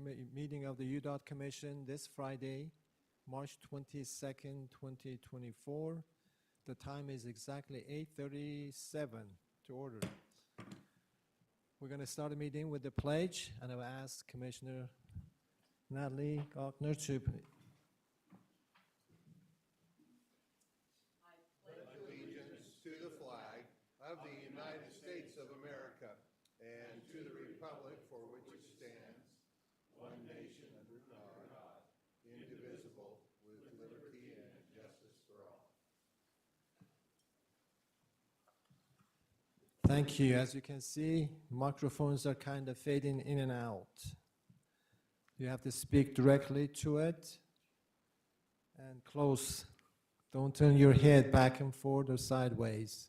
meeting of the UDOT Commission this Friday, March 22nd, 2024. The time is exactly 8:37 to order. We're going to start the meeting with the pledge, and I will ask Commissioner Natalie Gochner to Allegiance to the flag of the United States of America and to the republic for which it stands, one nation under God, indivisible, with liberty and justice for all. Thank you. As you can see, microphones are kind of fading in and out. You have to speak directly to it and close. Don't turn your head back and forth or sideways.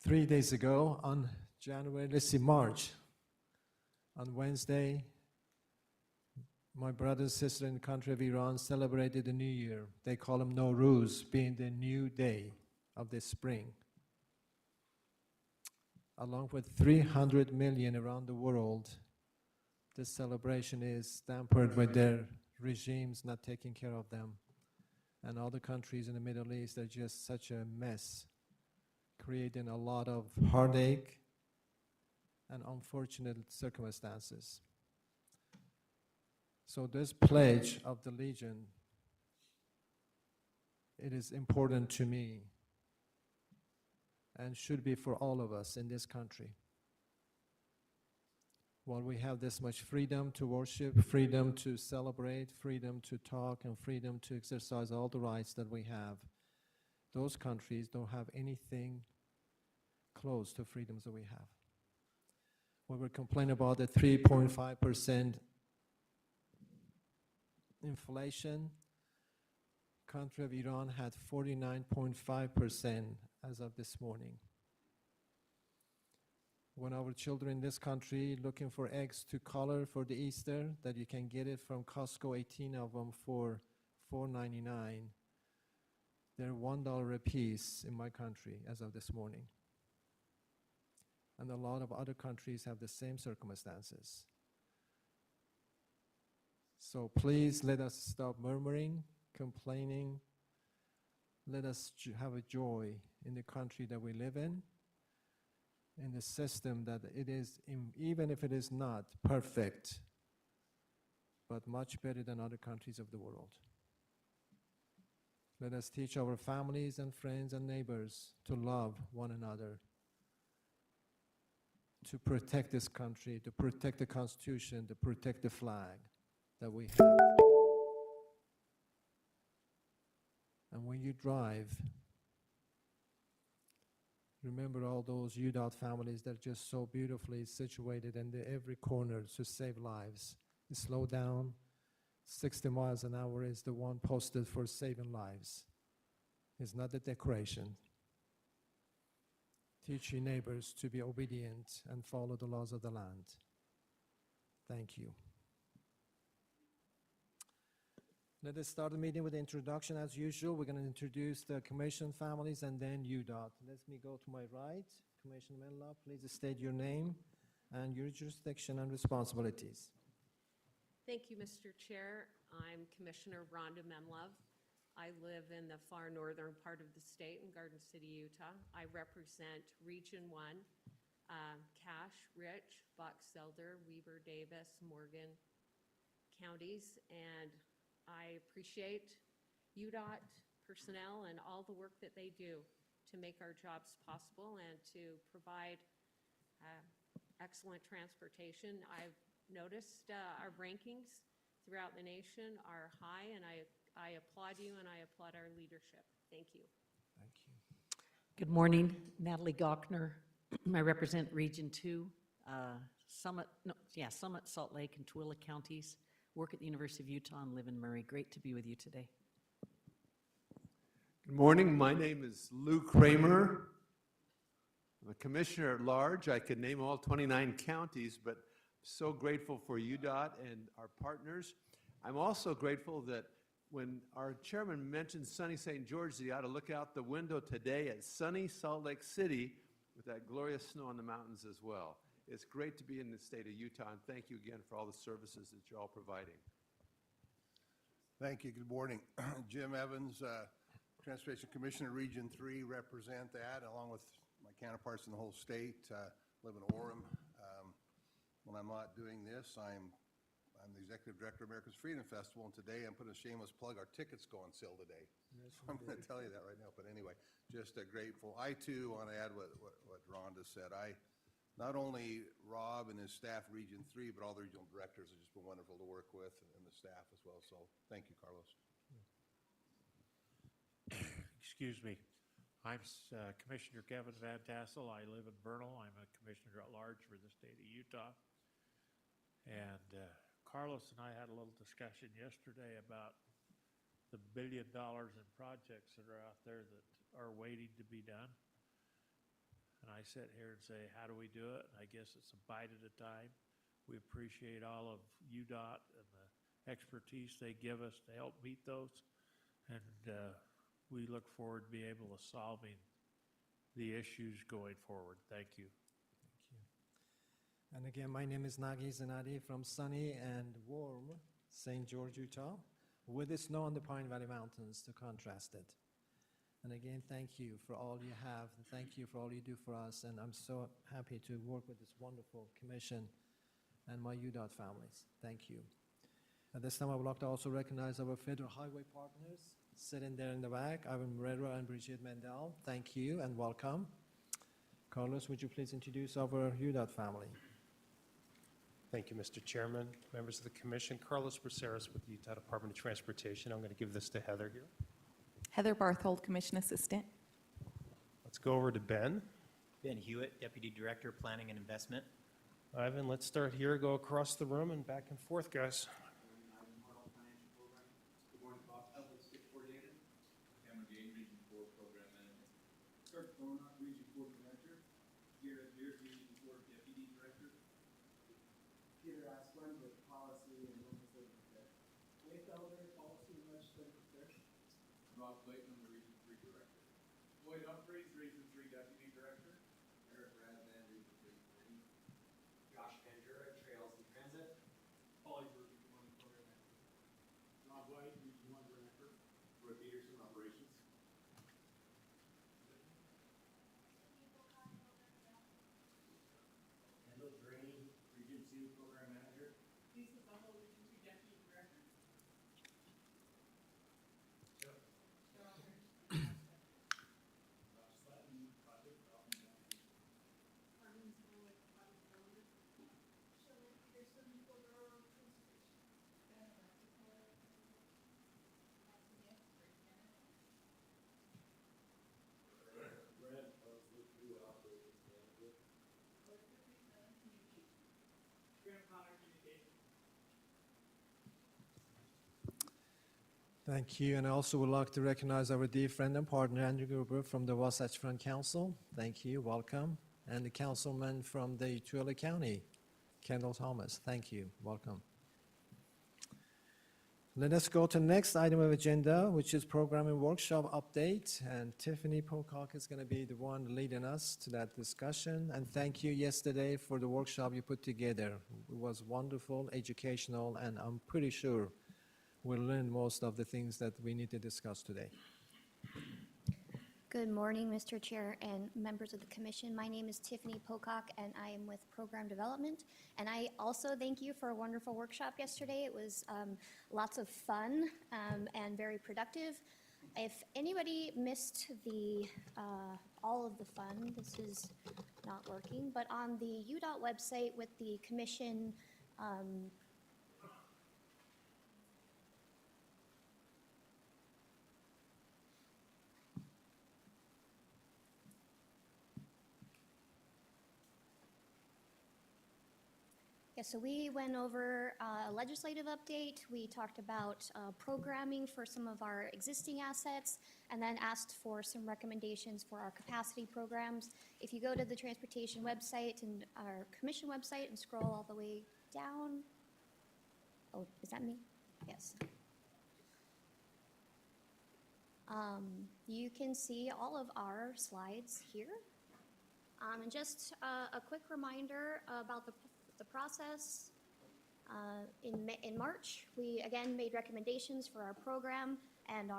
Three days ago, on March, on Wednesday, my brother and sister in the country of Iran celebrated the New Year. They call him Nowruz, being the new day of the spring. Along with 300 million around the world, this celebration is dampened with their regimes not taking care of them. And other countries in the Middle East are just such a mess, creating a lot of heartache and unfortunate circumstances. So this pledge of the Legion, it is important to me and should be for all of us in this country. While we have this much freedom to worship, freedom to celebrate, freedom to talk, and freedom to exercise all the rights that we have, those countries don't have anything close to freedoms that we have. When we're complaining about the 3.5% inflation, country of Iran had 49.5% as of this morning. When our children in this country looking for eggs to color for the Easter, that you can get it from Costco, 18 of them for $4.99, they're $1 a piece in my country as of this morning. And a lot of other countries have the same circumstances. So please let us stop murmuring, complaining. Let us have a joy in the country that we live in the system that it is, even if it is not perfect, but much better than other countries of the world. Let us teach our families and friends and neighbors to love one another, to protect this country, to protect the Constitution, to protect the flag that we have. And when you drive, remember all those UDOT families that are just so beautifully situated in every corner to save lives. You slow down. 60 miles an hour is the one posted for saving lives. It's not the decoration. Teach your neighbors to be obedient and follow the laws of the land. Thank you. Let us start the meeting with the introduction as usual. We're going to introduce the commission families and then UDOT. Let me go to my right. Commissioner Menlove, please state your name and your jurisdiction and responsibilities. Thank you, Mr. Chair. I'm Commissioner Rhonda Menlove. I live in the far northern part of the state in Garden City, Utah. I represent Region 1, Cache, Rich, Box-Elder, Weber, Davis, Morgan counties, and I appreciate UDOT personnel and all the work that they do to make our jobs possible and to provide excellent transportation. I've noticed our rankings throughout the nation are high, and I applaud you and I applaud our leadership. Thank you. Thank you. Good morning, Natalie Gochner. I represent Region 2, Summit, Salt Lake, and Tooele counties. Work at the University of Utah and live in Murray. Great to be with you today. Good morning. My name is Lou Kramer. I'm a commissioner at large. I could name all 29 counties, but I'm so grateful for UDOT and our partners. I'm also grateful that when our chairman mentioned sunny St. George, he ought to look out the window today at sunny Salt Lake City with that glorious snow on the mountains as well. It's great to be in the state of Utah, and thank you again for all the services that you're all providing. Thank you. Good morning. Jim Evans, Transportation Commissioner, Region 3, represent that, along with my counterparts in the whole state. Live in Orem. When I'm not doing this, I'm the Executive Director of America's Freedom Festival, and today I'm putting a shameless plug. Our tickets go on sale today. I'm going to tell you that right now. But anyway, just grateful. I, too, want to add what Rhonda said. Not only Rob and his staff, Region 3, but all the regional directors have just been wonderful to work with, and the staff as well. So thank you, Carlos. Excuse me. I'm Commissioner Kevin Van Tassel. I live in Vernal. I'm a commissioner at large for the state of Utah. And Carlos and I had a little discussion yesterday about the $1 billion in projects that are out there that are waiting to be done. And I sit here and say, how do we do it? And I guess it's a bite at a time. We appreciate all of UDOT and the expertise they give us to help meet those. And we look forward to being able to solving the issues going forward. Thank you. Thank you. And again, my name is Nagi Zanadi from sunny and warm St. George, Utah, with the snow on the Pine Valley Mountains to contrast it. And again, thank you for all you have. And thank you for all you do for us. And I'm so happy to work with this wonderful commission and my UDOT families. Thank you. At this time, I would like to also recognize our federal highway partners sitting there in the back, Ivan Morero and Brigitte Mendel. Thank you and welcome. Carlos, would you please introduce our UDOT family? Thank you, Mr. Chairman, members of the commission. Carlos Braceras with the Utah Department of Transportation. I'm going to give this to Heather here. Heather Barthold, Commission Assistant. Let's go over to Ben. Ben Hewitt, Deputy Director, Planning and Investment. Ivan, let's start here, go across the room and back and forth, guys. Good morning, Bob Public State Coordinator. Cameron Gain, Region 4 Program Manager. Kurt Bona, Region 4 Director. Garrett Beard, Region 4 Deputy Director. Peter Asplund with Policy and Legislative Affairs. Wade Felder, Policy and Legislative Affairs. Rob Clayton, the Region 3 Director. Lloyd Humphreys, Region 3 Deputy Director. Eric Radman, Region 3. Josh Ventura, Trails and Transit. Polly Burke, Region 1 Program Manager. Rob White, Region 1 Director. Roy Peterson, Operations. Kendall Graney, Region 2 Program Manager. Lisa Bumble, Region 2 Deputy Director. Josh Sutton, Project Development Manager. Carmen Smolik, Project Development. Shelley Peterson, Colorado Transportation. Brad Mosley, New Operations Manager. Graham Connor, Communications. Thank you. And I also would like to recognize our dear friend and partner, Andrew Gruber from the Wasatch Front Council. Thank you. Welcome. And the councilman from the Tuala County, Kendall Thomas. Thank you. Welcome. Let us go to the next item of agenda, which is program and workshop update. And Tiffany Pocock is going to be the one leading us to that discussion. And thank you yesterday for the workshop you put together. It was wonderful, educational, and I'm pretty sure we'll learn most of the things that we need to discuss today. Good morning, Mr. Chair and members of the commission. My name is Tiffany Pocock, and I am with Program Development. And I also thank you for a wonderful workshop yesterday. It was lots of fun and very productive. If anybody missed the all of the fun, this is not working, but on the UDOT website with the commission Yeah, so we went over a legislative update. We talked about programming for some of our existing assets, and then asked for some recommendations for our capacity programs. If you go to the transportation website and our commission website and scroll all the way down, oh, is that me? Yes. You can see all of our slides here. And just a quick reminder about the process. In March, we again made recommendations for our program and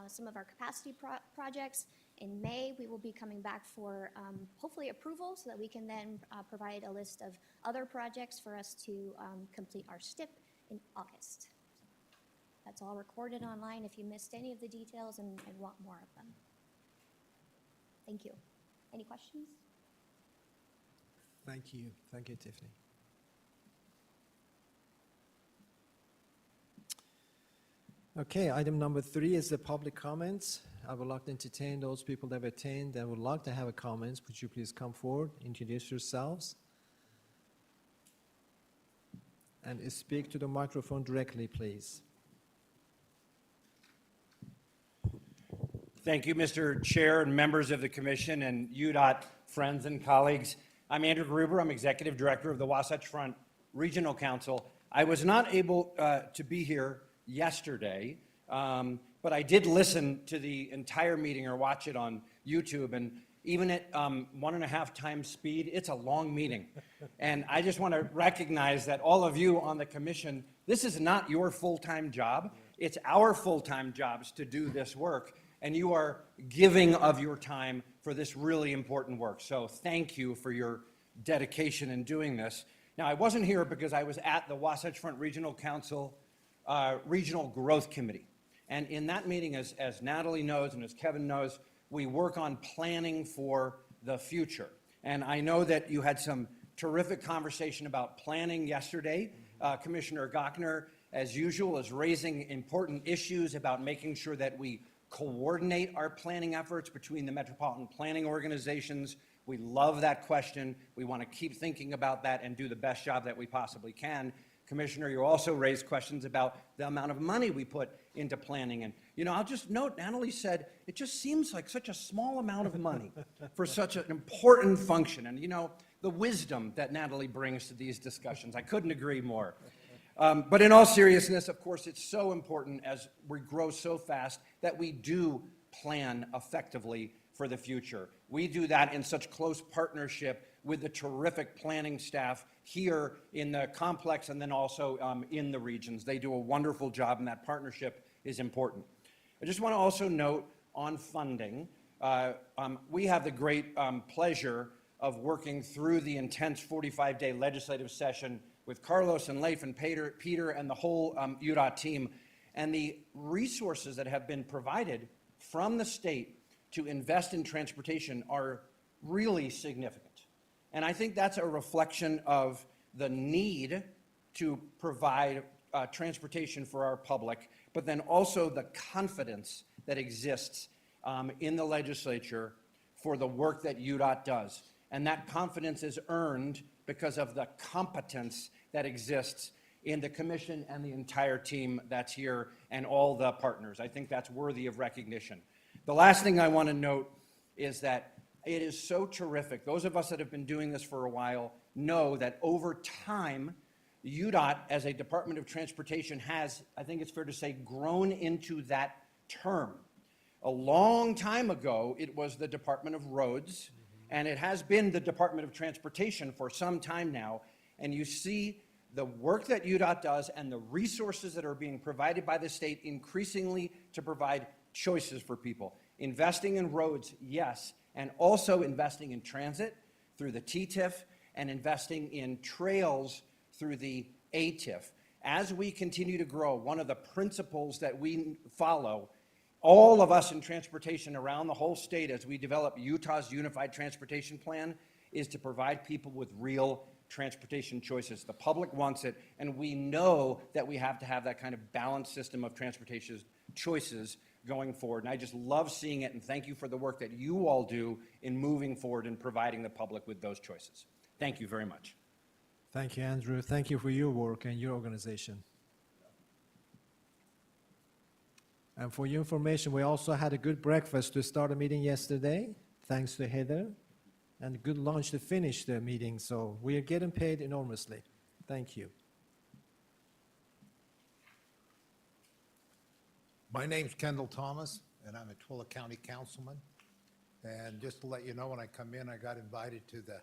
some of our capacity projects. In May, we will be coming back for hopefully approval so that we can then provide a list of other projects for us to complete our STIP in August. That's all recorded online if you missed any of the details and want more of them. Thank you. Any questions? Thank you. Thank you, Tiffany. Okay, item number 3 is the public comments. I would like to entertain those people that have attained and would like to have a comments. Would you please come forward, introduce yourselves, and speak to the microphone directly, please. Thank you, Mr. Chair and members of the commission and UDOT friends and colleagues. I'm Andrew Gruber. I'm Executive Director of the Wasatch Front Regional Council. I was not able to be here yesterday, but I did listen to the entire meeting or watch it on YouTube, and even at 1.5 times speed, it's a long meeting. And I just want to recognize that all of you on the commission, this is not your full-time job. It's our full-time jobs to do this work, and you are giving of your time for this really important work. So thank you for your dedication in doing this. Now, I wasn't here because I was at the Wasatch Front Regional Council Regional Growth Committee. And in that meeting, as Natalie knows and as Kevin knows, we work on planning for the future. And I know that you had some terrific conversation about planning yesterday. Commissioner Gochner, as usual, is raising important issues about making sure that we coordinate our planning efforts between the metropolitan planning organizations. We love that question. We want to keep thinking about that and do the best job that we possibly can. Commissioner, you also raised questions about the amount of money we put into planning. And, you know, I'll just note, Natalie said, it just seems like such a small amount of money for such an important function. And, you know, the wisdom that Natalie brings to these discussions, I couldn't agree more. But in all seriousness, of course, it's so important as we grow so fast that we do plan effectively for the future. We do that in such close partnership with the terrific planning staff here in the complex and then also in the regions. They do a wonderful job, and that partnership is important. I just want to also note on funding, we have the great pleasure of working through the intense 45-day legislative session with Carlos and Leif and Peter and the whole UDOT team, and the resources that have been provided from the state to invest in transportation are really significant. And I think that's a reflection of the need to provide transportation for our public, but then also the confidence that exists in the legislature for the work that UDOT does. And that confidence is earned because of the competence that exists in the commission and the entire team that's here and all the partners. I think that's worthy of recognition. The last thing I want to note is that it is so terrific. Those of us that have been doing this for a while know that over time, UDOT as a Department of Transportation has, I think it's fair to say, grown into that term. A long time ago, it was the Department of Roads, and it has been the Department of Transportation for some time now. And you see the work that UDOT does and the resources that are being provided by the state increasingly to provide choices for people. Investing in roads, yes, and also investing in transit through the TTIF and investing in trails through the ATIF. As we continue to grow, one of the principles that we follow, all of us in transportation around the whole state as we develop Utah's Unified Transportation Plan, is to provide people with real transportation choices. The public wants it, and we know that we have to have that kind of balanced system of transportation choices going forward. And I just love seeing it, and thank you for the work that you all do in moving forward and providing the public with those choices. Thank you very much. Thank you, Andrew. Thank you for your work and your organization. And for your information, we also had a good breakfast to start the meeting yesterday, thanks to Heather, and a good lunch to finish the meeting. So we are getting paid enormously. Thank you. My name's Kendall Thomas, and I'm a Twilla County Councilman. And just to let you know, when I come in, I got invited to the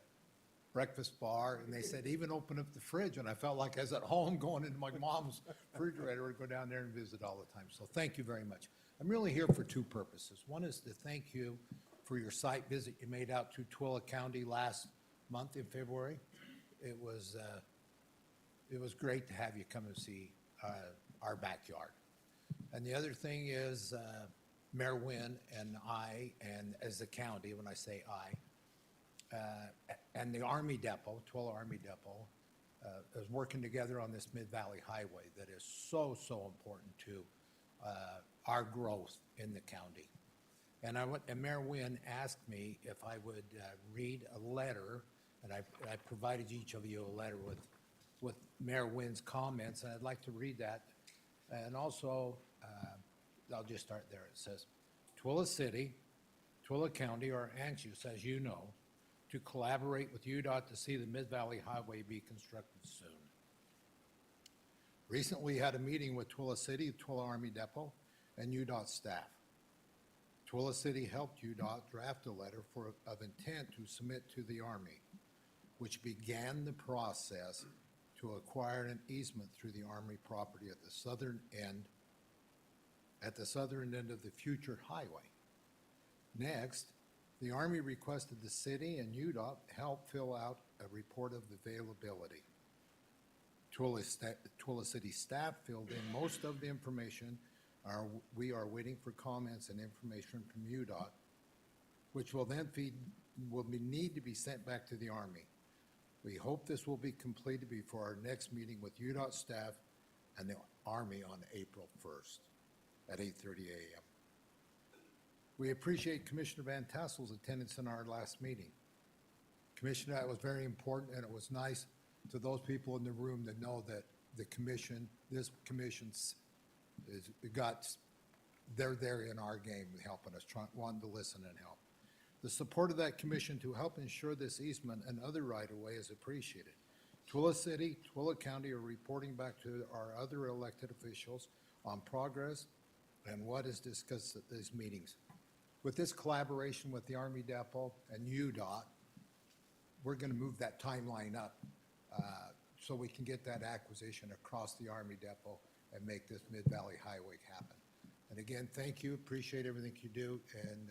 breakfast bar, and they said, even open up the fridge, and I felt like I was at home going into my mom's refrigerator to go down there and visit all the time. So thank you very much. I'm really here for two purposes. One is to thank you for your site visit you made out to Twilla County last month in February. It was great to have you come and see our backyard. And the other thing is, Mayor Nguyen and I, and as the county, when I say I, and the Army Depot, Twilla Army Depot, is working together on this Mid-Valley Highway that is so, so important to our growth in the county. And Mayor Nguyen asked me if I would read a letter, and I provided each of you a letter with Mayor Nguyen's comments, and I'd like to read that. And also, I'll just start there. It says, Twilla City, Twilla County are anxious, as you know, to collaborate with UDOT to see the Mid-Valley Highway be constructed soon. Recently had a meeting with Twilla City, Twilla Army Depot, and UDOT staff. Twilla City helped UDOT draft a letter of intent to submit to the Army, which began the process to acquire an easement through the Army property at the southern end of the future highway. Next, the Army requested the city and UDOT help fill out a report of availability. Twilla City staff filled in most of the information. We are waiting for comments and information from UDOT, which will then need to be sent back to the Army. We hope this will be completed before our next meeting with UDOT staff and the Army on April 1st at 8:30 a.m. We appreciate Commissioner Van Tassel's attendance in our last meeting. Commissioner, that was very important, and it was nice to those people in the room that know that the commission, this commission's they're there in our game helping us, wanting to listen and help. The support of that commission to help ensure this easement and other right-of-way is appreciated. Twilla City, Twilla County are reporting back to our other elected officials on progress and what is discussed at these meetings. With this collaboration with the Army Depot and UDOT, we're going to move that timeline up so we can get that acquisition across the Army Depot and make this Mid-Valley Highway happen. And again, thank you, appreciate everything you do, and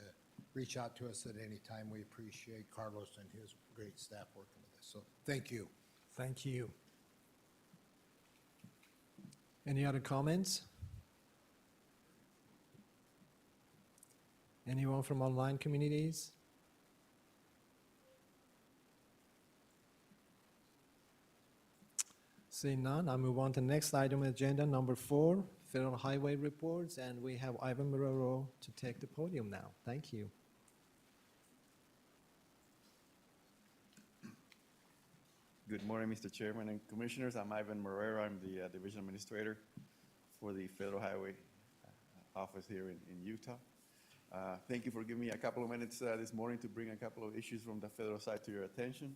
reach out to us at any time. We appreciate Carlos and his great staff working with us. So thank you. Thank you. Any other comments? Anyone from online communities? Seeing none, I move on to the next item on agenda, number 4, Federal Highway Reports, and we have Ivan Marrero to take the podium now. Thank you. Good morning, Mr. Chairman and Commissioners. I'm Ivan Marrero. I'm the Division Administrator for the Federal Highway Office here in Utah. Thank you for giving me a couple of minutes this morning to bring a couple of issues from the federal side to your attention.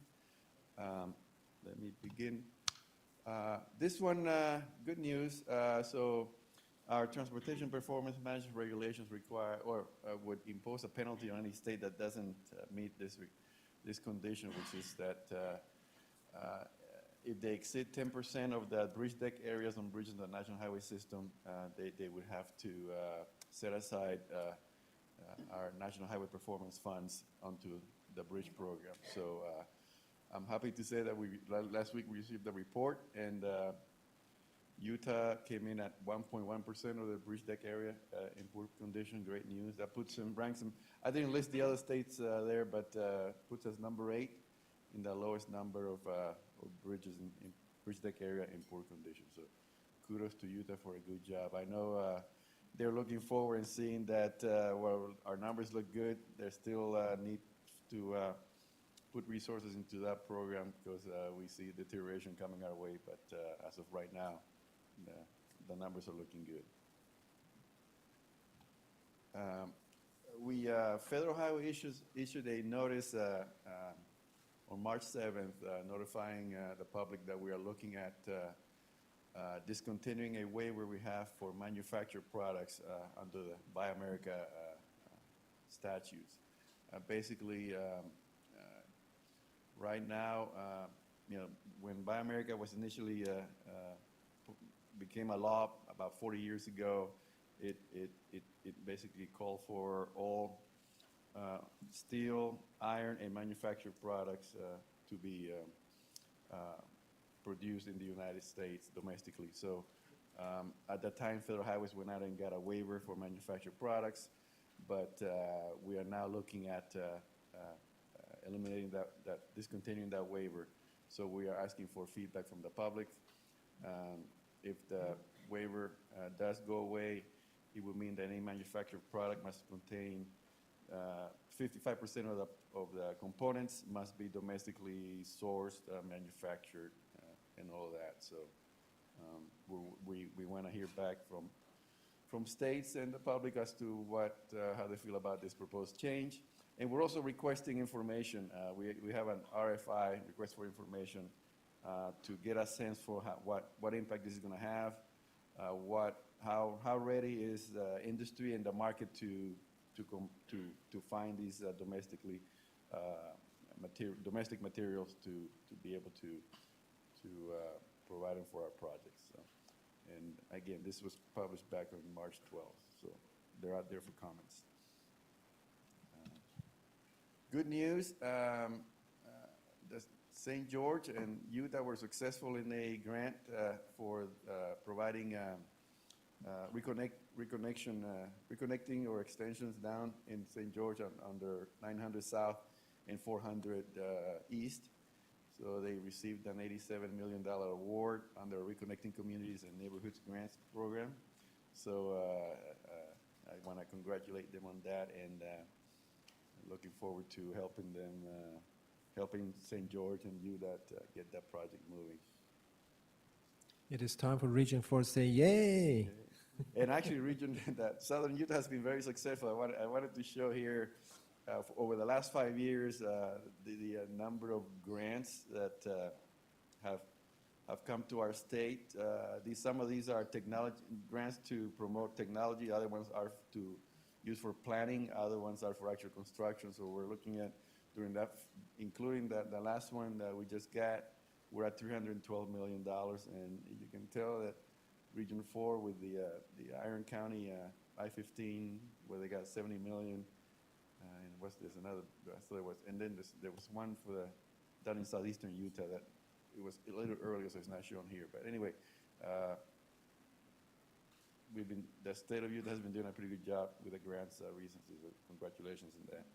Let me begin. This one, good news. So our transportation performance management regulations require or would impose a penalty on any state that doesn't meet this condition, which is that if they exceed 10% of the bridge deck areas on bridges in the National Highway System, they would have to set aside our National Highway Performance Funds onto the bridge program. So I'm happy to say that last week we received the report, and Utah came in at 1.1% of the bridge deck area in poor condition. Great news. That ranks them. I didn't list the other states there, but puts us number 8 in the lowest number of bridges in bridge deck area in poor condition. So kudos to Utah for a good job. I know they're looking forward and seeing that while our numbers look good, they still need to put resources into that program because we see deterioration coming our way. But as of right now, the numbers are looking good. Federal Highway issued a notice on March 7th notifying the public that we are looking at discontinuing a waiver we have for manufactured products under the Buy America statutes. basically, right now, when Buy America was initially became a law about 40 years ago, it basically called for all steel, iron, and manufactured products to be produced in the United States domestically. So at that time, Federal Highways went out and got a waiver for manufactured products, but we are now looking at eliminating discontinuing that waiver. So we are asking for feedback from the public. If the waiver does go away, it would mean that any manufactured product must contain 55% of the components must be domestically sourced, manufactured, and all of that. So we want to hear back from states and the public as to how they feel about this proposed change. And we're also requesting information. We have an RFI, request for information, to get a sense for what impact this is going to have, how ready is the industry and the market to find these domestic materials to be able to provide them for our projects. So, and again, this was published back on March 12th, so they're out there for comments. Good news, the St. George and Utah were successful in a grant for providing reconnecting or extensions down in St. George under 900 South and 400 East. So they received an $87 million award under Reconnecting Communities and Neighborhoods Grants Program. So I want to congratulate them on that, and looking forward to helping St. George and Utah get that project moving. It is time for Region 4 to say yay. And actually, that Southern Utah has been very successful. I wanted to show here, over the last 5 years, the number of grants that have come to our state. Some of these are technology grants to promote technology. Other ones are to use for planning. Other ones are for actual construction. So we're looking at, during that, including the last one that we just got, we're at $312 million. And you can tell that Region 4 with the Iron County I-15, where they got $70 million. And what's this? Another, so there was, and then there was one down in southeastern Utah that it was a little earlier, so it's not shown here. But anyway, the state of Utah has been doing a pretty good job with the grants recently. So congratulations on that.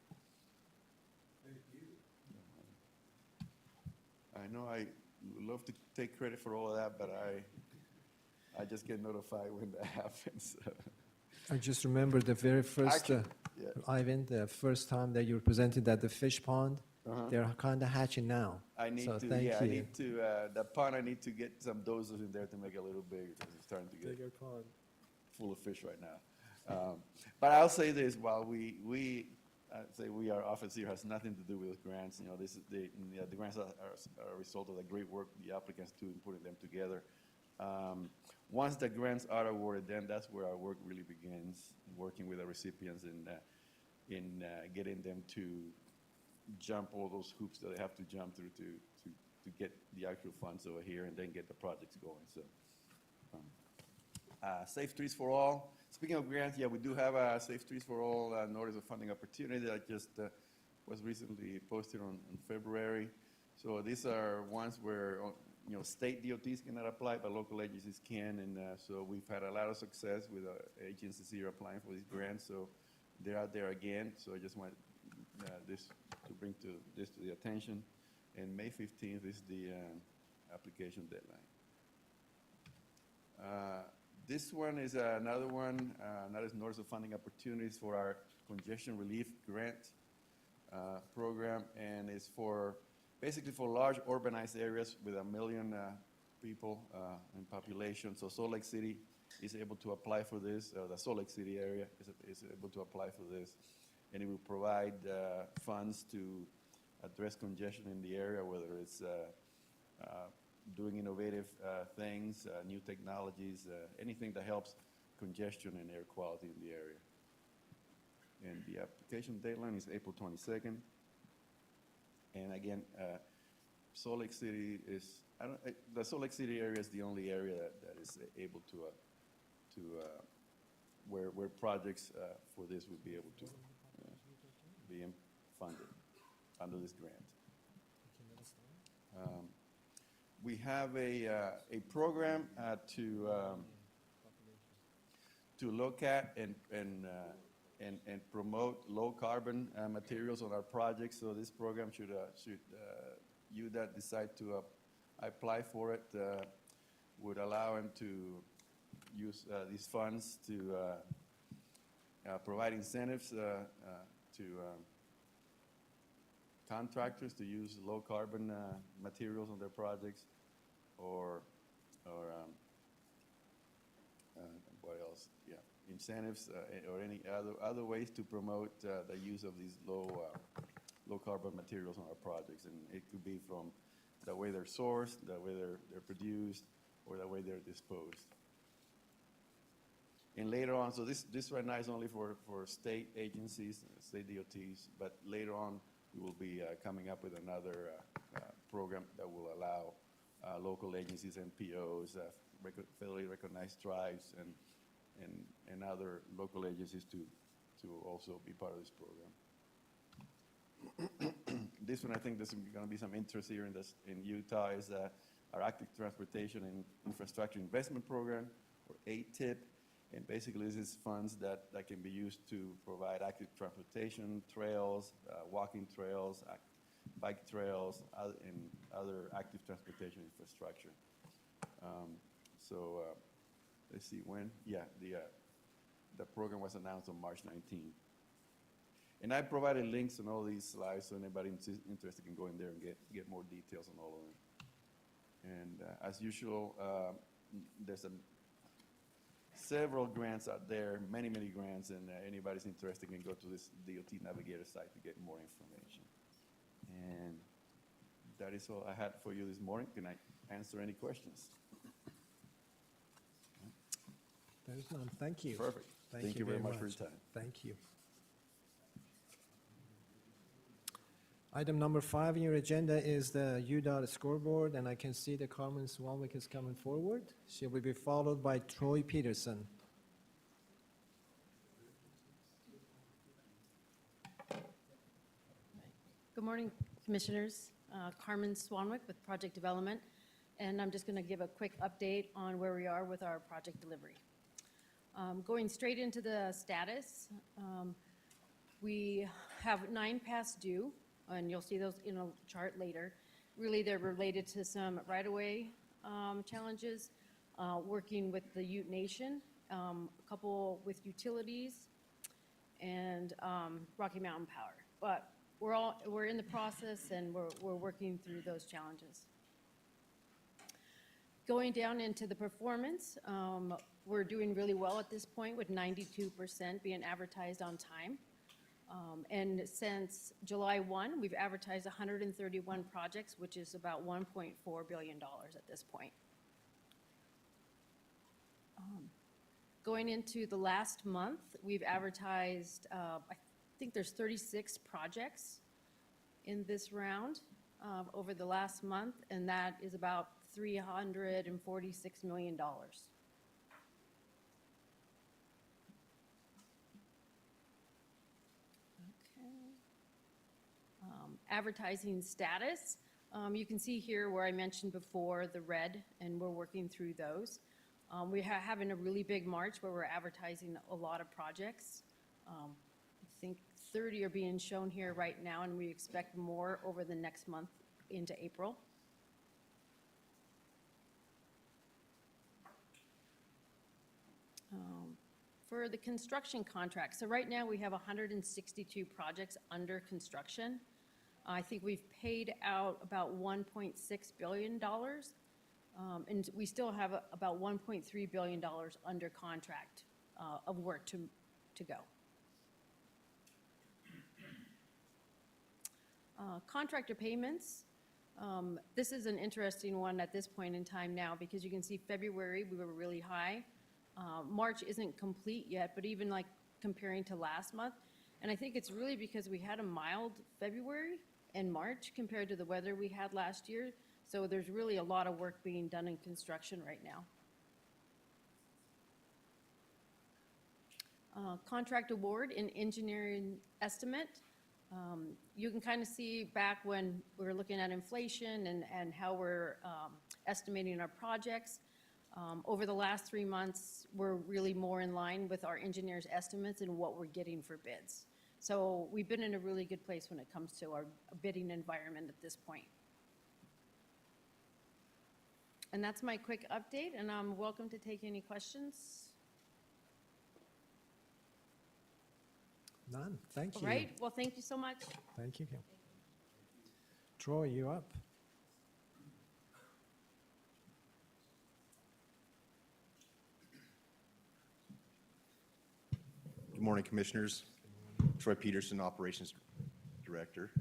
Thank you. I know I love to take credit for all of that, but I just get notified when that happens. I just remember the very first, Actually, yeah. Ivan, the first time that you were presented at the fish pond. Uh-huh. They're kind of hatching now. I need So to, thank yeah, I you. need to, that pond, I need to get some doses in there to make it a little bigger, because it's starting to get Bigger pond. full of fish right now. But I'll say this, while we say our office here has nothing to do with grants, this is the grants are a result of the great work the applicants do in putting them together. Once the grants are awarded, then that's where our work really begins, working with the recipients in getting them to jump all those hoops that they have to jump through to get the actual funds over here and then get the projects going. So, Safe Streets for All. Speaking of grants, yeah, we do have a Safe Streets for All notice of funding opportunity that just was recently posted on February. So these are ones where state DOTs cannot apply, but local agencies can, and so we've had a lot of success with agencies here applying for these grants. So they're out there again. So I just want this to bring this to the attention. And May 15th is the application deadline. This one is another one, another notice of funding opportunities for our congestion relief grant program, and it's basically for large urbanized areas with 1 million people in population. So Salt Lake City is able to apply for this. The Salt Lake City area is able to apply for this, and it will provide funds to address congestion in the area, whether it's doing innovative things, new technologies, anything that helps congestion and air quality in the area. And the application deadline is April 22nd. And again, Salt Lake City is, the Salt Lake City area is the only area that is able to, where projects for this would be able to be funded under this grant. We have a program to look at and promote low-carbon materials on our projects. So this program should you that decide to apply for it, would allow them to use these funds to provide incentives to contractors to use low-carbon materials on their projects, or what else? Yeah, incentives or any other ways to promote the use of these low-carbon materials on our projects. And it could be from the way they're sourced, the way they're produced, or the way they're disposed. And later on, so this right now is only for state agencies, state DOTs, but later on, we will be coming up with another program that will allow local agencies, NPOs, federally recognized tribes, and other local agencies to also be part of this program. This one, I think there's going to be some interest here in Utah, is our Active Transportation and Infrastructure Investment Program, or ATIP. And basically, this is funds that can be used to provide active transportation, trails, walking trails, bike trails, and other active transportation infrastructure. Let's see when. Yeah, the program was announced on March 19th. And I provided links on all these slides, so anybody interested can go in there and get more details on all of them. And as usual, there's several grants out there, many grants, and anybody's interested can go to this DOT Navigator site to get more information. And that is all I had for you this morning. Can I answer any questions? There is none. Thank you. Perfect. Thank you very much for your time. Thank you. Item number 5 in your agenda is the UDOT scoreboard, and I can see that Carmen Swanwick is coming forward. She will be followed by Troy Peterson. Good morning, Commissioners. Carmen Swanwick with Project Development, and I'm just going to give a quick update on where we are with our project delivery. Going straight into the status, we have 9 past due, and you'll see those in a chart later. Really, they're related to some right-of-way challenges, working with the Ute Nation, a couple with utilities, and Rocky Mountain Power. But we're in the process, and we're working through those challenges. Going down into the performance, we're doing really well at this point, with 92% being advertised on time. And since July 1, we've advertised 131 projects, which is about $1.4 billion at this point. Going into the last month, we've advertised, I think there's 36 projects in this round over the last month, and that is about $346 million. Advertising status, you can see here where I mentioned before the red, and we're working through those. We're having a really big March where we're advertising a lot of projects. I think 30 are being shown here right now, and we expect more over the next month into April. For the construction contract, so right now we have 162 projects under construction. I think we've paid out about $1.6 billion, and we still have about $1.3 billion under contract of work to go. Contractor payments, this is an interesting one at this point in time now, because you can see February we were really high. March isn't complete yet, but even like comparing to last month, And I think it's really because we had a mild February and March compared to the weather we had last year. So there's really a lot of work being done in construction right now. Contract award and engineering estimate. You can kind of see back when we were looking at inflation and how we're estimating our projects. Over the last 3 months, we're really more in line with our engineers' estimates and what we're getting for bids. So we've been in a really good place when it comes to our bidding environment at this point. And that's my quick update, and I'm welcome to take any questions. None, thank All you. right, well, thank you so much. Thank you, Kim. Troy, you up? Good morning, Commissioners. Troy Peterson, Operations Director.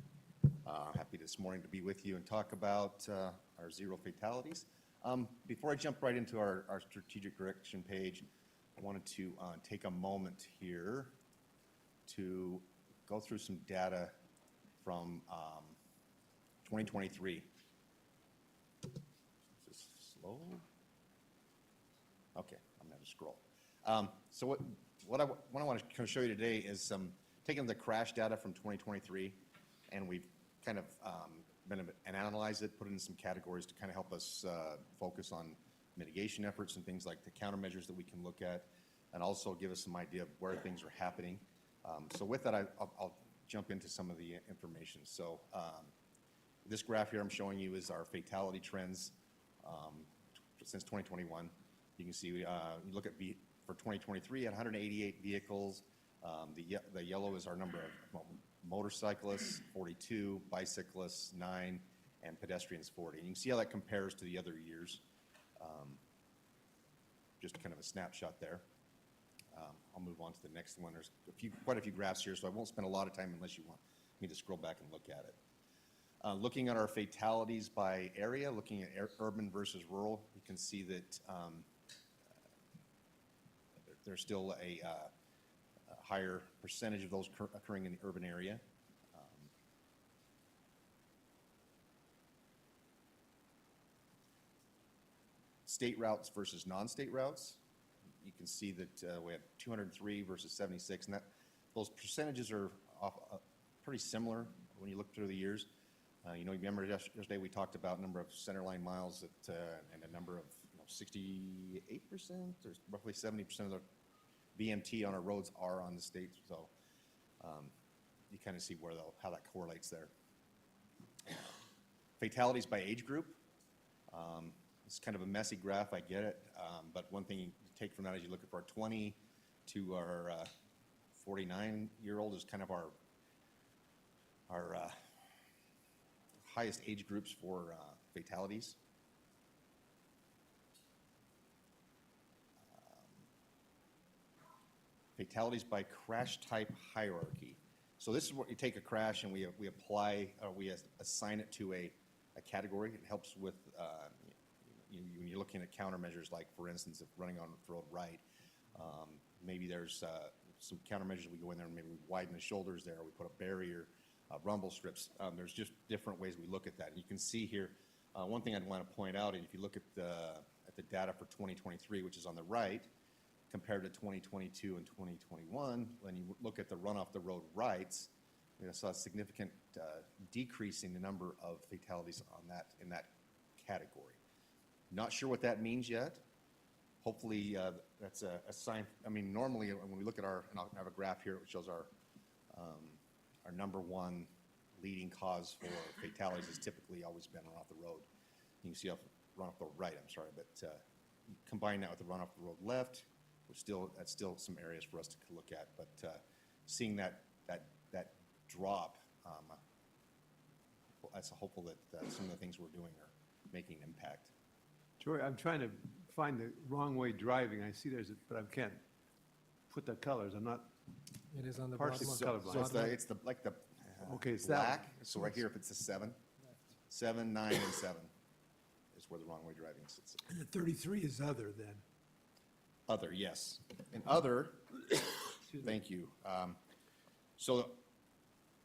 Happy this morning to be with you and talk about our zero fatalities. Before I jump right into our strategic direction page, I wanted to take a moment here to go through some data from 2023. Is this slow? Okay, I'm going to scroll. So what I want to kind of show you today is taking the crash data from 2023, and we've kind of and analyze it, put it in some categories to kind of help us focus on mitigation efforts and things like the countermeasures that we can look at, and also give us some idea of where things are happening. So with that, I'll jump into some of the information. So this graph here I'm showing you is our fatality trends since 2021. You can see you look at for 2023 at 188 vehicles. The yellow is our number of motorcyclists, 42, bicyclists, 9, and pedestrians, 40. And you can see how that compares to the other years. Just kind of a snapshot there. I'll move on to the next one. There's quite a few graphs here, so I won't spend a lot of time unless you want me to scroll back and look at it. Looking at our fatalities by area, looking at urban versus rural, you can see that there's still a higher percentage of those occurring in the urban area. State routes versus non-state routes. You can see that we have 203 versus 76, and those percentages are pretty similar when you look through the years. You remember yesterday we talked about number of centerline miles and a number of 68%, or roughly 70% of the VMT on our roads are on the state, so you kind of see how that correlates there. Fatalities by age group. It's kind of a messy graph, I get it, but one thing you take from that as you look at our 20 to our 49-year-old is kind of our highest age groups for fatalities. Fatalities by crash type hierarchy. So this is what you take a crash and we apply, or we assign it to a category. It helps with when you're looking at countermeasures, like for instance, if running on the road right, maybe there's some countermeasures. We go in there and maybe we widen the shoulders there, we put a barrier, rumble strips. There's just different ways we look at that. And you can see here, one thing I'd want to point out, and if you look at the data for 2023, which is on the right, compared to 2022 and 2021, when you look at the run off the road rights, we saw a significant decrease in the number of fatalities in that category. Not sure what that means yet. Hopefully that's a sign. I mean, normally when we look at and I'll have a graph here which shows our number one leading cause for fatalities has typically always been run off the road. You can see run off the right, I'm sorry, but combine that with the run off the road left, that's still some areas for us to look at. But seeing that drop, that's hopeful that some of the things we're doing are making an impact. Troy, I'm trying to find the wrong way driving. I see but I can't put the colors. I'm not It is on the partially bottom. colorblind. So it's like the Okay, it's black. that. So right here, if it's a 7, 7, 9, and 7 is where the wrong way driving sits. And the 33 is other then? Other, yes. And other, thank you. So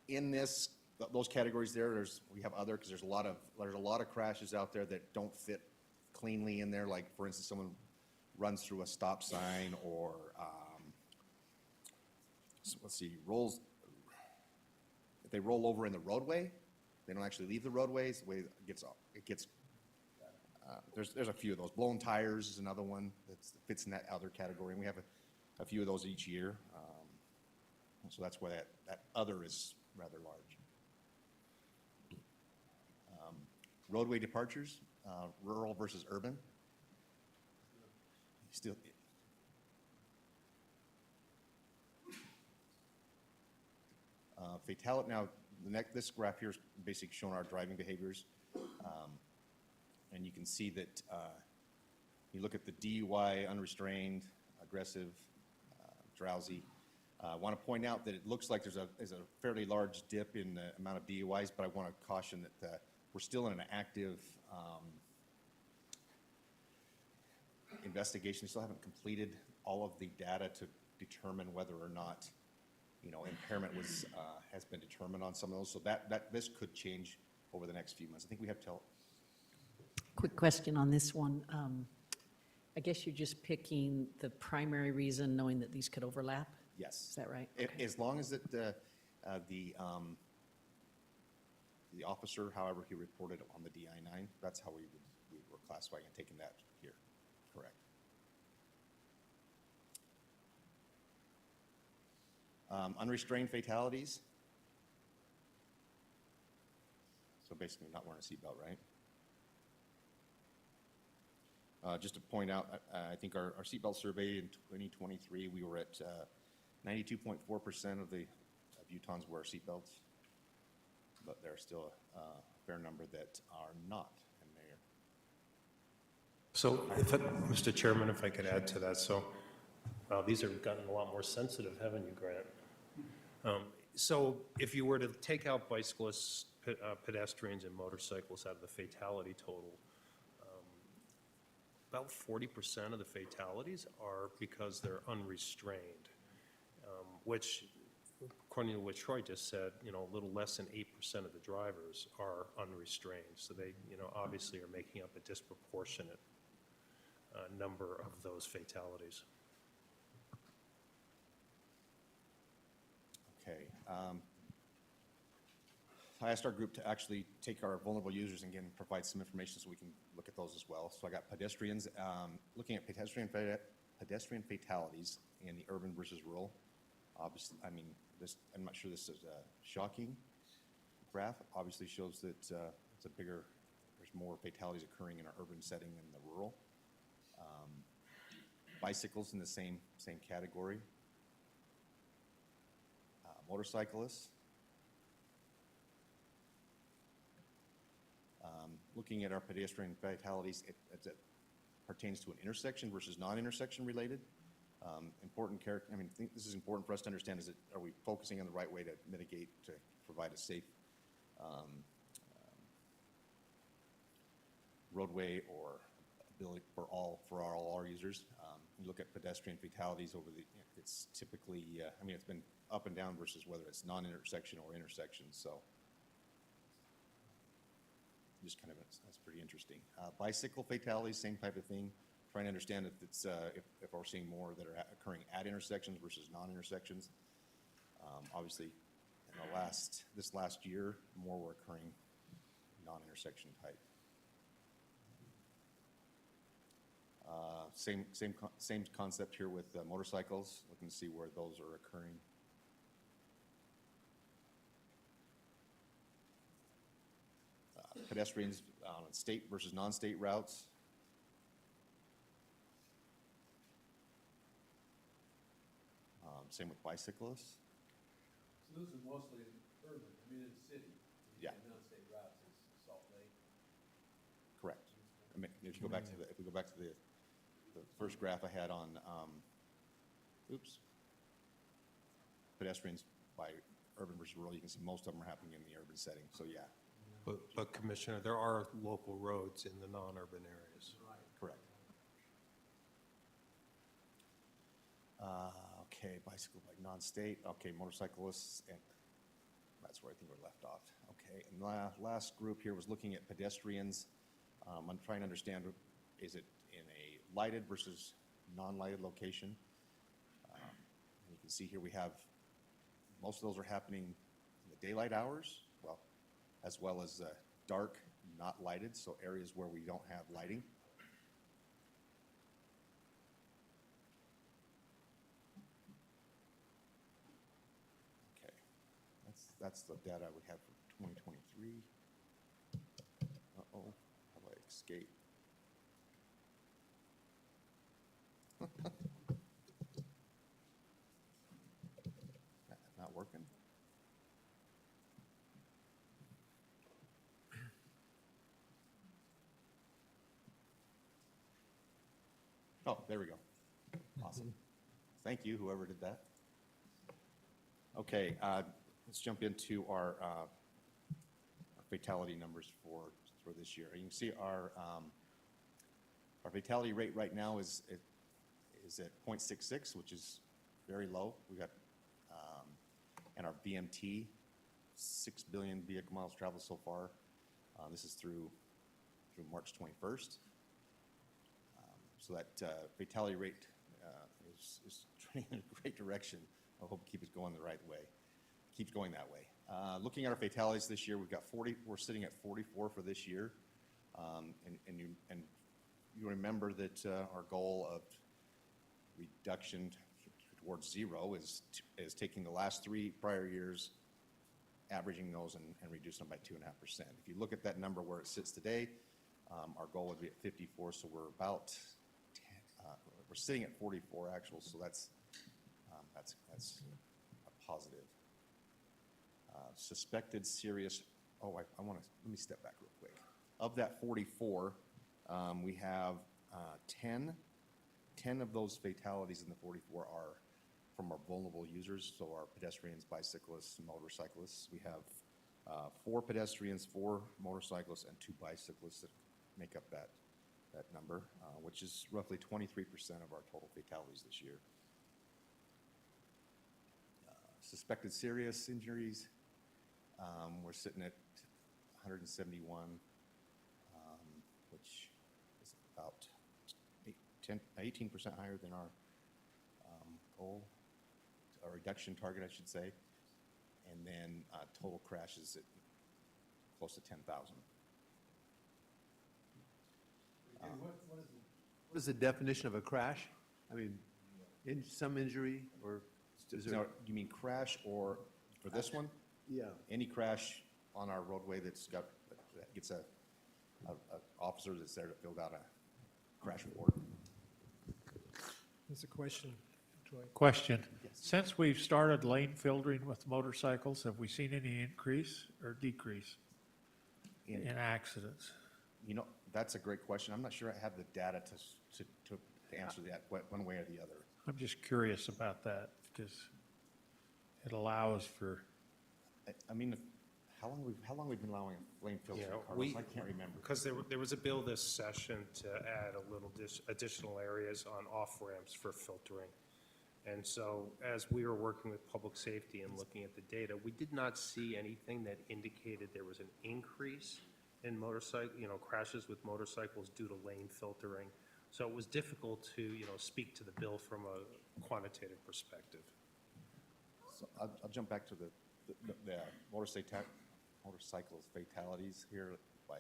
in this, those categories there, we have other, because there's a lot of crashes out there that don't fit cleanly in there, like, for instance, someone runs through a stop sign or, let's see, if they roll over in the roadway, they don't actually leave the roadways, the way it gets, there's a few of those. Blown tires is another one that fits in that other category, and we have a few of those each year. So that's why that other is rather large. Roadway departures, rural versus urban. Still, fatality, now, this graph here is basically showing our driving behaviors. And you can see that you look at the DUI, unrestrained, aggressive, drowsy. I want to point out that it looks like there's a fairly large dip in the amount of DUIs, but I want to caution that we're still in an active investigation. We still haven't completed all of the data to determine whether or not, impairment has been determined on some of those. So this could change over the next few months. I think we have to. Quick question on this one. I guess you're just picking the primary reason, knowing that these could overlap? Yes. Is that right? As long as the officer, however he reported on the DI-9, that's how we were classifying and taking that here. Correct. Unrestrained fatalities. So basically not wearing a seatbelt, right? Just to point out, I think our seatbelt survey in 2023, we were at 92.4% of Utahns wear seatbelts, but there are still a fair number that are not, and they are. So, Mr. Chairman, if I could add to that, so these have gotten a lot more sensitive, haven't you, Grant? So if you were to take out bicyclists, pedestrians, and motorcyclists out of the fatality total, about 40% of the fatalities are because they're unrestrained, which, according to what Troy just said, a little less than 8% of the drivers are unrestrained. So they, obviously are making up a disproportionate number of those fatalities. Okay. I asked our group to actually take our vulnerable users and again provide some information so we can look at those as well. So I got pedestrians, looking at pedestrian fatalities in the urban versus rural. Obviously, I'm not sure this is a shocking graph. Obviously shows that there's more fatalities occurring in our urban setting than the rural. Bicycles in the same category. Motorcyclists. Looking at our pedestrian fatalities, it pertains to an intersection versus non-intersection related. I think this is important for us to understand, are we focusing on the right way to mitigate, to provide a safe roadway or ability for all our users? You look at pedestrian fatalities it's typically, it's been up and down versus whether it's non-intersection or intersection, so just that's pretty interesting. Bicycle fatalities, same type of thing. Trying to understand if it's if we're seeing more that are occurring at intersections versus non-intersections. Obviously, in this last year, more were occurring non-intersection type. Same concept here with motorcycles. Looking to see where those are occurring. Pedestrians on state versus non-state routes. Same with bicyclists. So those are mostly urban, in the city. Yeah. Non-state routes is Salt Lake. Correct. If we go back to the first graph I had on, pedestrians by urban versus rural, you can see most of them are happening in the urban setting. So yeah. But Commissioner, there are local roads in the non-urban areas. Correct. Okay, bicycle, like non-state, okay, motorcyclists, and that's where I think we're left off. Okay, and last group here was looking at pedestrians. I'm trying to understand, is it in a lighted versus non-lighted location? And you can see here we have, most of those are happening in the daylight hours, as well as dark, not lighted, so areas where we don't have lighting. Okay, that's the data we have for 2023. Uh-oh, how do I escape? Not working? Oh, there we go. Awesome. Thank you, whoever did that. Okay, let's jump into our fatality numbers for this year. You can see our fatality rate right now is at 0.66, which is very low. We got, and our BMT, 6 billion vehicle miles traveled so far. This is through March 21st. So that fatality rate is trending in a great direction. I hope it keeps going the right way. Keeps going that way. Looking at our fatalities this year, we've got 40. We're sitting at 44 for this year, and you remember that our goal of reduction towards zero is taking the last 3 prior years, averaging those and reducing them by 2.5%. If you look at that number where it sits today, our goal would be at 54. So we're about we're sitting at 44 actual. So that's a positive. Suspected serious. Oh, I want to let me step back real quick. Of that 44, we have 10 of those fatalities in the 44 are from our vulnerable users, so our pedestrians, bicyclists, motorcyclists. We have 4 pedestrians, 4 motorcyclists, and 2 bicyclists that make up that number, which is roughly 23% of our total fatalities this year. Suspected serious injuries, we're sitting at 171, which is about 18% higher than our goal, our reduction target, I should say. And then total crashes at close to 10,000. What is the definition of a crash? I mean, some injury or is there? Now, you mean crash or for this one? Yeah. Any crash on our roadway that gets a officer that's there to fill out a crash report. That's a question, Troy. Question. Since we've started lane filtering with motorcycles, have we seen any increase or decrease in accidents? You know, that's a great question. I'm not sure I have the data to answer that one way or the other. I'm just curious about that because it allows for. I mean, how long we've been allowing lane filtering, Carlos? I can't remember. Because there was a bill this session to add a little additional areas on off-ramps for filtering. And so as we were working with public safety and looking at the data, we did not see anything that indicated there was an increase in crashes with motorcycles due to lane filtering. So it was difficult to, speak to the bill from a quantitative perspective. So I'll jump back to the motorcycles fatalities here by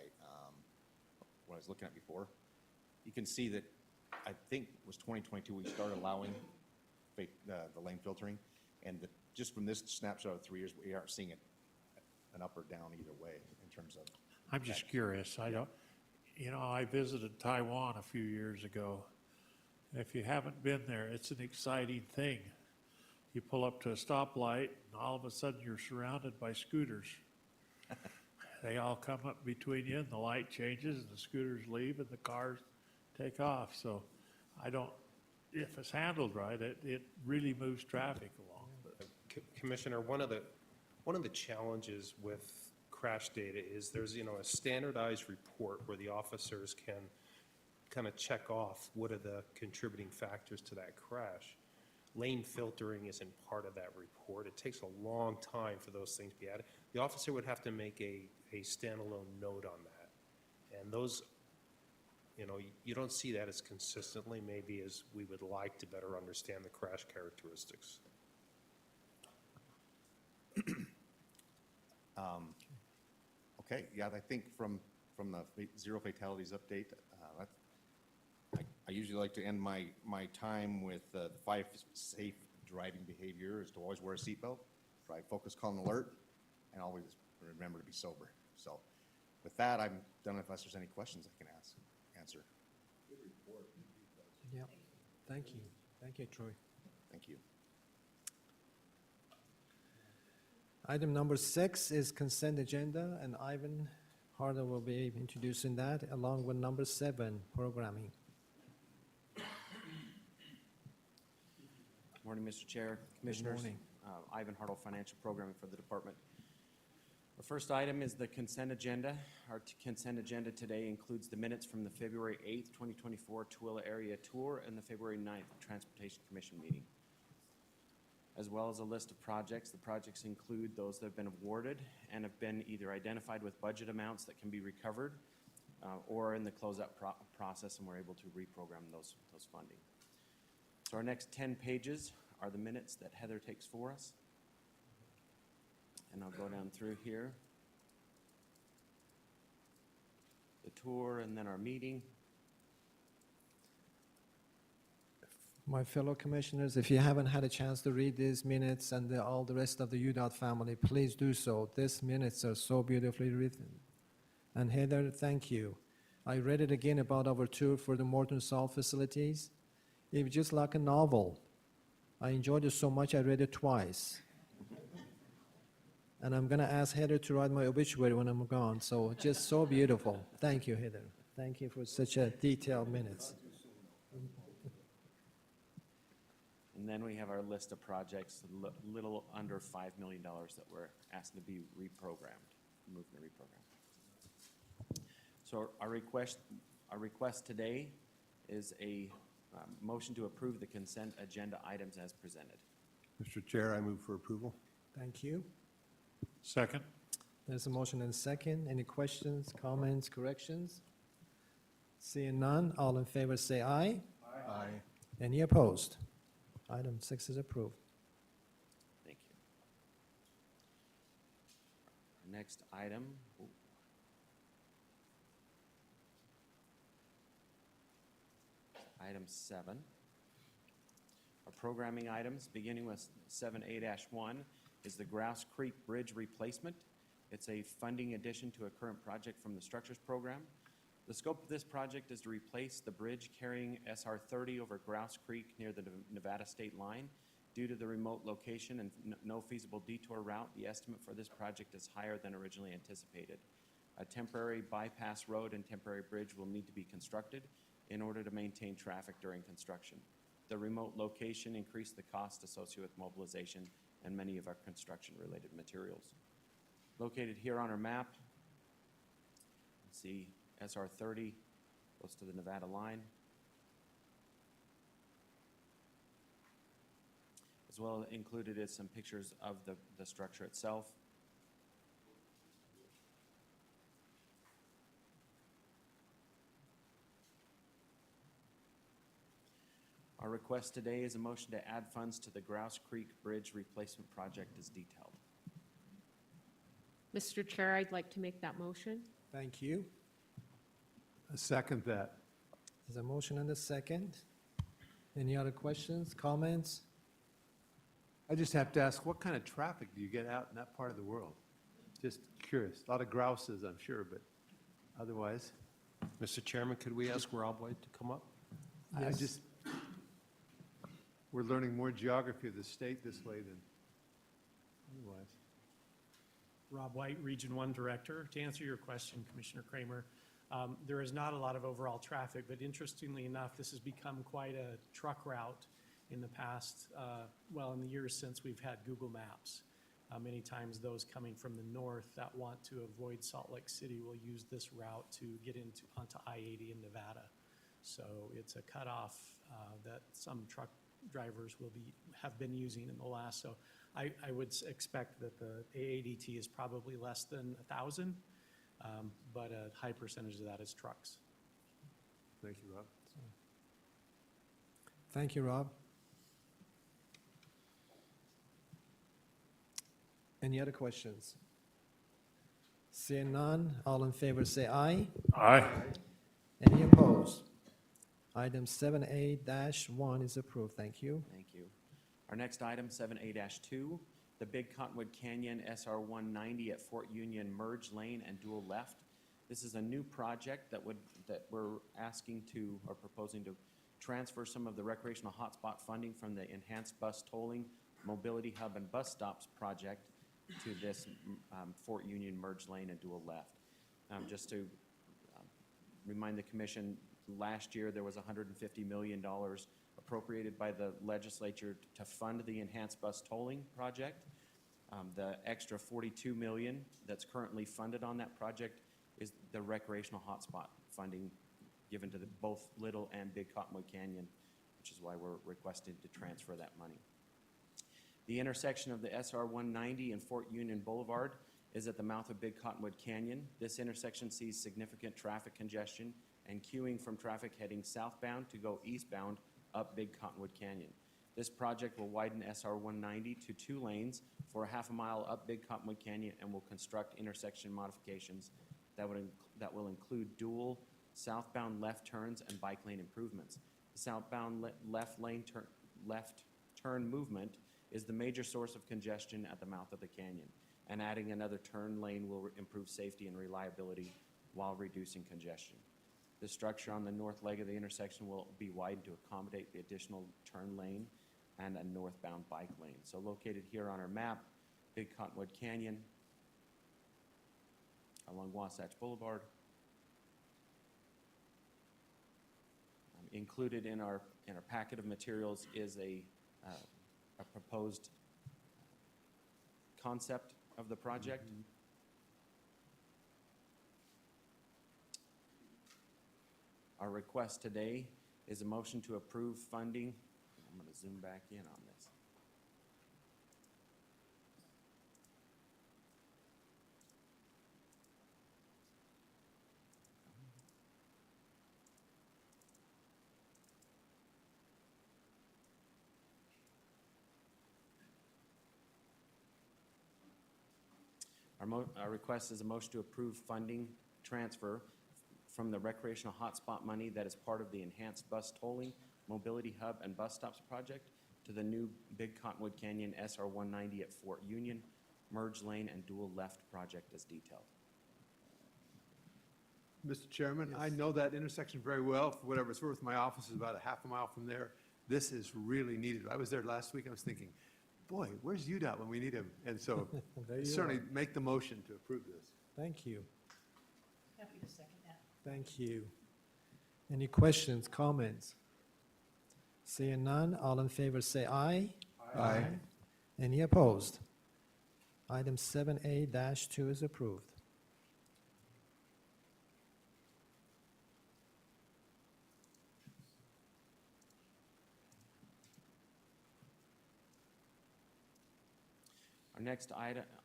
what I was looking at before. You can see that I think it was 2022 we started allowing the lane filtering, and just from this snapshot of 3 years, we aren't seeing an up or down either way in terms of. I'm just curious. I don't. I visited Taiwan a few years ago. If you haven't been there, it's an exciting thing. You pull up to a stoplight, and all of a sudden you're surrounded by scooters. They all come up between you, and the light changes, and the scooters leave, and the cars take off. So if it's handled right, it really moves traffic along. Commissioner, one of the challenges with crash data is there's, a standardized report where the officers can kind of check off what are the contributing factors to that crash. Lane filtering isn't part of that report. It takes a long time for those things to be added. The officer would have to make a standalone note on that. And those, you know, you don't see that as consistently maybe as we would like to better understand the crash characteristics. Okay, yeah, I think from the zero fatalities update, I usually like to end my time with the 5 safe driving behavior is to always wear a seatbelt, drive focus, calm, and alert, and always remember to be sober. So with that, I'm done unless there's any questions I can answer. Yeah, thank you. Thank you, Troy. Thank you. Item number 6 is consent agenda, and Ivan Harder will be introducing that, along with number 7, programming. Morning, Mr. Chair, Commissioners. morning. Ivan Hartle, Financial Programming for the Department. Our first item is the consent agenda. Our consent agenda today includes the minutes from the February 8th, 2024 Tooele Area Tour and the February 9th Transportation Commission meeting, as well as a list of projects. The projects include those that have been awarded and have been either identified with budget amounts that can be recovered or in the closeout process, and we're able to reprogram those funding. So our next 10 pages are the minutes that Heather takes for us. And I'll go down through here. The tour and then our meeting. My fellow commissioners, if you haven't had a chance to read these minutes and all the rest of the UDOT family, please do so. These minutes are so beautifully written. And Heather, thank you. I read it again about our tour for the Morton Salt facilities. It was just like a novel. I enjoyed it so much I read it twice. And I'm going to ask Heather to write my obituary when I'm gone. So just so beautiful. Thank you, Heather. Thank you for such a detailed minutes. And then we have our list of projects, a little under $5 million that we're asked to be reprogrammed, moved and reprogrammed. So our request today is a motion to approve the consent agenda items as presented. Mr. Chair, I move for approval. Thank you. Second. There's a motion and a second. Any questions, comments, corrections? Seeing none, all in favor say aye. Aye. Any opposed? Item 6 is approved. Thank you. Our next item. Item 7. Our programming items, beginning with 7A-1, is the Grouse Creek Bridge replacement. It's a funding addition to a current project from the Structures Program. The scope of this project is to replace the bridge carrying SR 30 over Grouse Creek near the Nevada state line. Due to the remote location and no feasible detour route, the estimate for this project is higher than originally anticipated. A temporary bypass road and temporary bridge will need to be constructed in order to maintain traffic during construction. The remote location increased the cost associated with mobilization and many of our construction-related materials. Located here on our map, see SR 30 goes to the Nevada line. As well included is some pictures of the structure itself. Our request today is a motion to add funds to the Grouse Creek Bridge replacement project as detailed. Mr. Chair, I'd like to make that motion. Thank you. I second that. There's a motion and a second. Any other questions, comments? I just have to ask, what kind of traffic do you get out in that part of the world? Just curious. A lot of grouses, I'm sure, but otherwise. Mr. Chairman, could we ask Rob White to come up? Yes. We're learning more geography of the state this way than otherwise. Rob White, Region 1 Director. To answer your question, Commissioner Kramer, there is not a lot of overall traffic, but interestingly enough, this has become quite a truck route in the past, in the years since we've had Google Maps. Many times those coming from the north that want to avoid Salt Lake City will use this route to get onto I-80 in Nevada. So it's a cutoff that some truck drivers have been using in the last. So I would expect that the AADT is probably less than 1,000, but a high percentage of that is trucks. Thank you, Rob. Thank you, Rob. Any other questions? Seeing none, all in favor say aye. Aye. Any opposed? Item 7A-1 is approved. Thank you. Thank you. Our next item, 7A-2, the Big Cottonwood Canyon SR 190 at Fort Union Merge Lane and Dual Left. This is a new project that we're asking to, or proposing to transfer some of the recreational hotspot funding from the Enhanced Bus Tolling, Mobility Hub, and Bus Stops project to this Fort Union Merge Lane and Dual Left. Just to remind the commission, last year there was $150 million appropriated by the legislature to fund the Enhanced Bus Tolling project. The extra $42 million that's currently funded on that project is the recreational hotspot funding given to both Little and Big Cottonwood Canyon, which is why we're requesting to transfer that money. The intersection of the SR 190 and Fort Union Boulevard is at the mouth of Big Cottonwood Canyon. This intersection sees significant traffic congestion and queuing from traffic heading southbound to go eastbound up Big Cottonwood Canyon. This project will widen SR 190 to 2 lanes for a half a mile up Big Cottonwood Canyon and will construct intersection modifications that will include dual southbound left turns and bike lane improvements. The southbound left turn movement is the major source of congestion at the mouth of the canyon, and adding another turn lane will improve safety and reliability while reducing congestion. The structure on the north leg of the intersection will be widened to accommodate the additional turn lane and a northbound bike lane. So located here on our map, Big Cottonwood Canyon along Wasatch Boulevard. Included in our packet of materials is a proposed concept of the project. Our request today is a motion to approve funding. I'm going to zoom back in on this. Our request is a motion to approve funding transfer from the recreational hotspot money that is part of the Enhanced Bus Tolling, Mobility Hub, and Bus Stops project to the new Big Cottonwood Canyon SR 190 at Fort Union, Merge Lane, and Dual Left project as detailed. Mr. Chairman, I know that intersection very well. For whatever it's worth, my office is about a half a mile from there. This is really needed. I was there last week. I was thinking, boy, where's UDOT when we need him? And so There you certainly are. make the motion to approve this. Thank you. Happy to second that. Thank you. Any questions, comments? Seeing none, all in favor say aye. Aye. Any opposed? Item 7A-2 is approved. Our next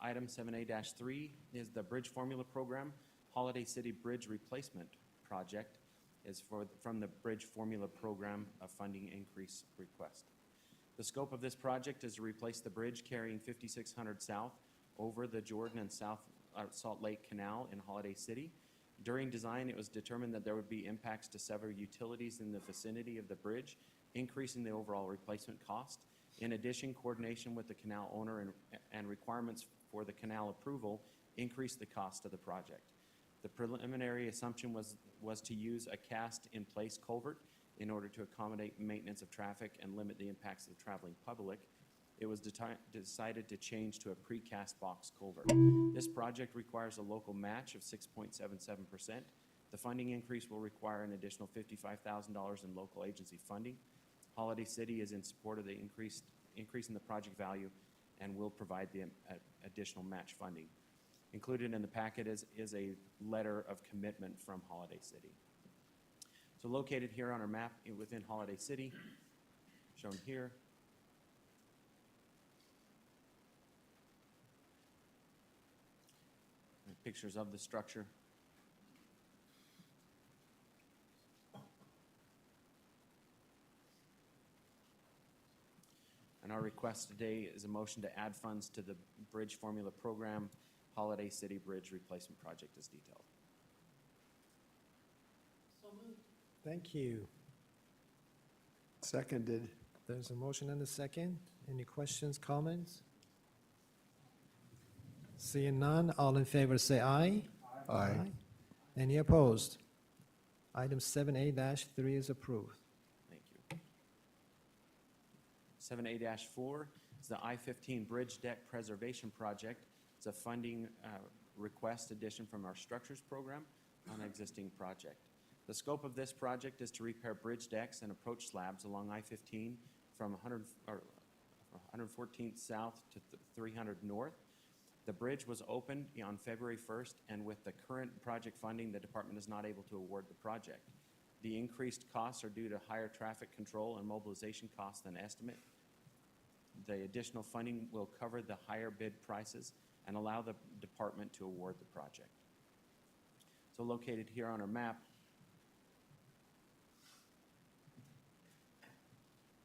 item 7A-3 is the Bridge Formula Program, Holiday City Bridge Replacement Project is from the Bridge Formula Program, a funding increase request. The scope of this project is to replace the bridge carrying 5600 South over the Jordan and Salt Lake Canal in Holiday City. During design, it was determined that there would be impacts to several utilities in the vicinity of the bridge, increasing the overall replacement cost. In addition, coordination with the canal owner and requirements for the canal approval increased the cost of the project. The preliminary assumption was to use a cast-in-place culvert in order to accommodate maintenance of traffic and limit the impacts of the traveling public. It was decided to change to a precast box culvert. This project requires a local match of 6.77%. The funding increase will require an additional $55,000 in local agency funding. Holiday City is in support of the increase in the project value and will provide the additional match funding. Included in the packet is a letter of commitment from Holiday City. So located here on our map within Holiday City, shown here. And pictures of the structure. And our request today is a motion to add funds to the Bridge Formula Program Holiday City Bridge Replacement Project as detailed. Thank you. Seconded. There's a motion and a second. Any questions, comments? Seeing none, all in favor say aye. Aye. Any opposed? Item 7A-3 is approved. Thank you. 7A-4 is the I-15 Bridge Deck Preservation Project. It's a funding request addition from our Structures Program on an existing project. The scope of this project is to repair bridge decks and approach slabs along I-15 from 114th South to 300 North. The bridge was opened on February 1st, and with the current project funding, the department is not able to award the project. The increased costs are due to higher traffic control and mobilization costs than estimate. The additional funding will cover the higher bid prices and allow the department to award the project. So located here on our map,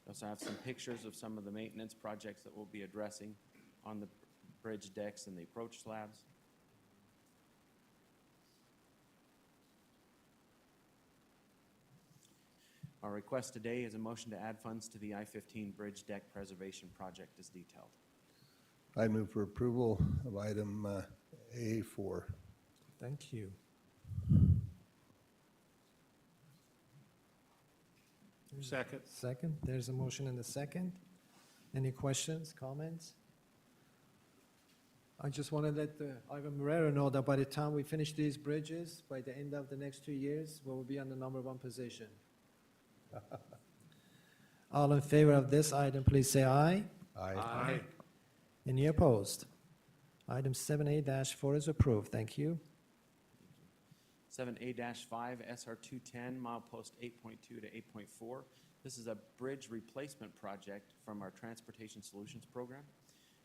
we also have some pictures of some of the maintenance projects that we'll be addressing on the bridge decks and the approach slabs. Our request today is a motion to add funds to the I-15 Bridge Deck Preservation Project as detailed. I move for approval of item A4. Thank you. Second. Second, there's a motion and a second. Any questions, comments? I just want to let Ivan Marrero know that by the time we finish these bridges, by the end of the next 2 years, we will be on the #1 position. All in favor of this item, please say aye. Aye. Any opposed? Item 7A-4 is approved. Thank you. 7A-5 SR 210 milepost 8.2 to 8.4. This is a bridge replacement project from our Transportation Solutions Program.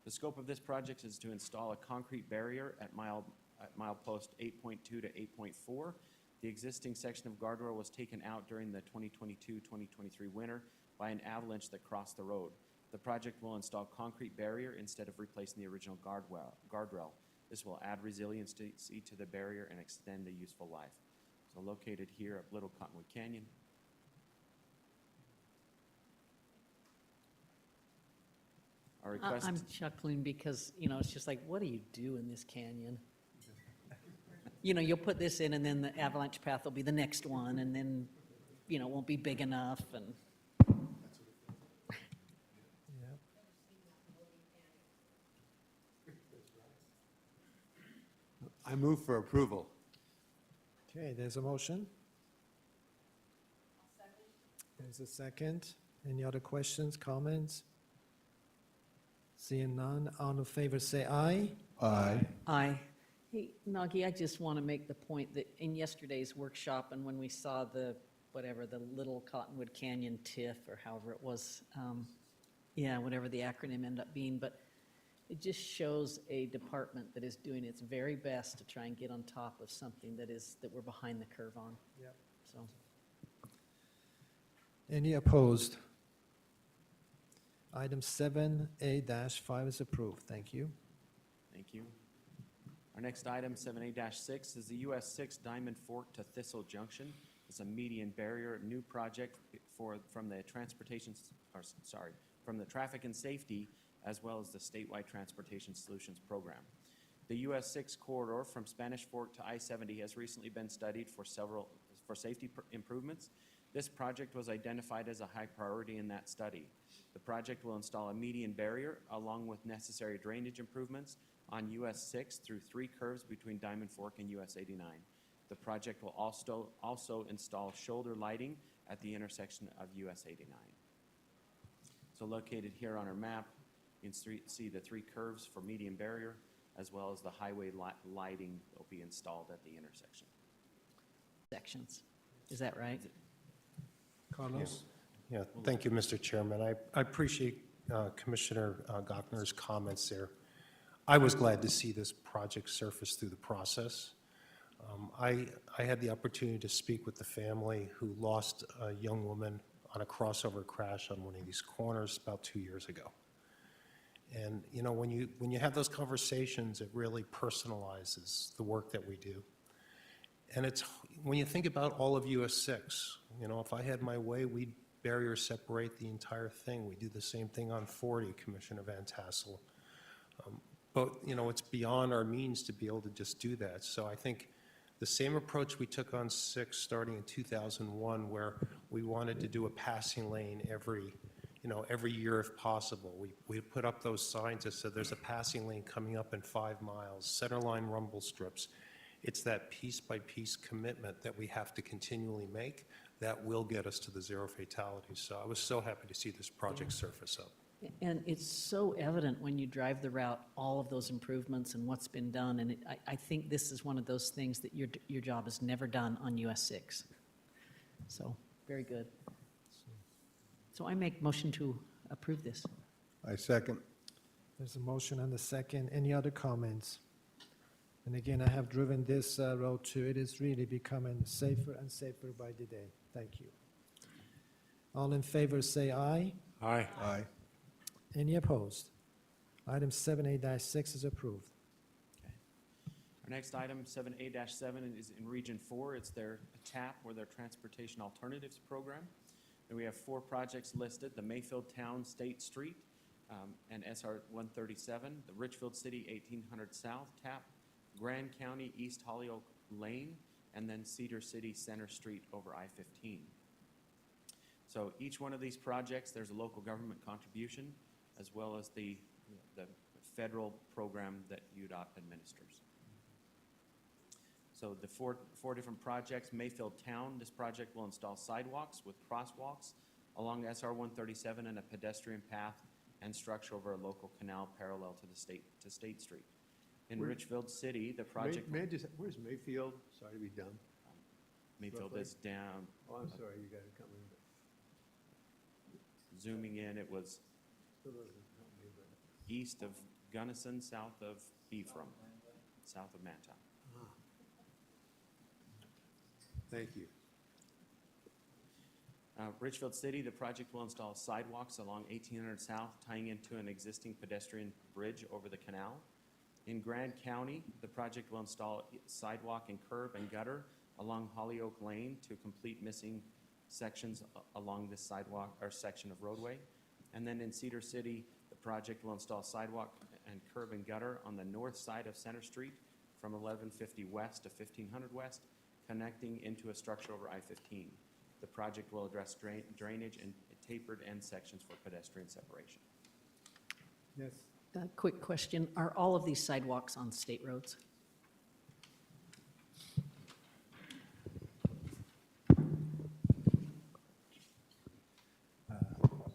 The scope of this project is to install a concrete barrier at milepost 8.2 to 8.4. The existing section of guardrail was taken out during the 2022-2023 winter by an avalanche that crossed the road. The project will install concrete barrier instead of replacing the original guardrail. This will add resiliency to the barrier and extend the useful life. So located here at Little Cottonwood Canyon. Our request. I'm chuckling because, it's just like, what do you do in this canyon? You'll put this in and then the avalanche path will be the next one and then, it won't be big enough and. I move for approval. Okay, there's a motion. There's a second. Any other questions, comments? Seeing none, all in favor say aye. Aye. Aye. Hey, Nagi, I just want to make the point that in yesterday's workshop and when we saw the Little Cottonwood Canyon TIF or however it was, whatever the acronym ended up being, but it just shows a department that is doing its very best to try and get on top of something that we're behind the curve on. Yep. So, Any opposed? Item 7A-5 is approved. Thank you. Thank you. Our next item, 7A-6, is the US 6 Diamond Fork to Thistle Junction. It's a median barrier new project from the Traffic and Safety as well as the statewide Transportation Solutions Program. The US 6 corridor from Spanish Fork to I-70 has recently been studied for safety improvements. This project was identified as a high priority in that study. The project will install a median barrier along with necessary drainage improvements on US 6 through 3 curves between Diamond Fork and US 89. The project will also install shoulder lighting at the intersection of US 89. So located here on our map, you can see the 3 curves for median barrier as well as the highway lighting that will be installed at the intersection. sections. Is that right? Carlos? Yeah, thank you, Mr. Chairman. I appreciate Commissioner Gochner's comments there. I was glad to see this project surface through the process. I had the opportunity to speak with the family who lost a young woman on a crossover crash on one of these corners about 2 years ago. And, you know, when you have those conversations, it really personalizes the work that we do. And it's, when you think about all of US 6, you know, if I had my way, we'd barrier separate the entire thing. We do the same thing on 40, Commissioner Van Tassel. But, you know, it's beyond our means to be able to just do that. So I think the same approach we took on 6 starting in 2001, where we wanted to do a passing lane every year if possible. We put up those signs that said there's a passing lane coming up in 5 miles, centerline rumble strips. It's that piece-by-piece commitment that we have to continually make that will get us to the 0 fatalities. So I was so happy to see this project surface up. And it's so evident when you drive the route, all of those improvements and what's been done. And I think this is one of those things that your job is never done on US 6. So, very good. So I make motion to approve this. I second. There's a motion and a second. Any other comments? And again, I have driven this road too. It is really becoming safer and safer by the day. Thank you. All in favor, say aye. Aye. Aye. Any opposed? Item 7A-6 is approved. Our next item, 7A-7, is in Region 4. It's their TAP, or their Transportation Alternatives Program. And we have 4 projects listed: the Mayfield Town State Street and SR 137, the Richfield City 1800 South TAP, Grand County East Holyoke Lane, and then Cedar City Center Street over I-15. So each one of these projects, there's a local government contribution, as well as the federal program that UDOT administers. So the four different projects: Mayfield Town, this project will install sidewalks with crosswalks along SR 137 and a pedestrian path and structure over a local canal parallel to State Street. In Richfield City, the project. Where's Mayfield? Sorry to be dumb. Mayfield Roughly? is down. Oh, I'm sorry, you got it coming. Zooming in, it was east of Gunnison, south of Ephraim, south of Manta. Thank you. Richfield City, the project will install sidewalks along 1800 South, tying into an existing pedestrian bridge over the canal. In Grand County, the project will install sidewalk and curb and gutter along Holyoke Lane to complete missing sections along this sidewalk or section of roadway. And then in Cedar City, the project will install sidewalk and curb and gutter on the north side of Center Street from 1150 West to 1500 West, connecting into a structure over I-15. The project will address drainage and tapered end sections for pedestrian separation. Yes. Quick question, are all of these sidewalks on state roads?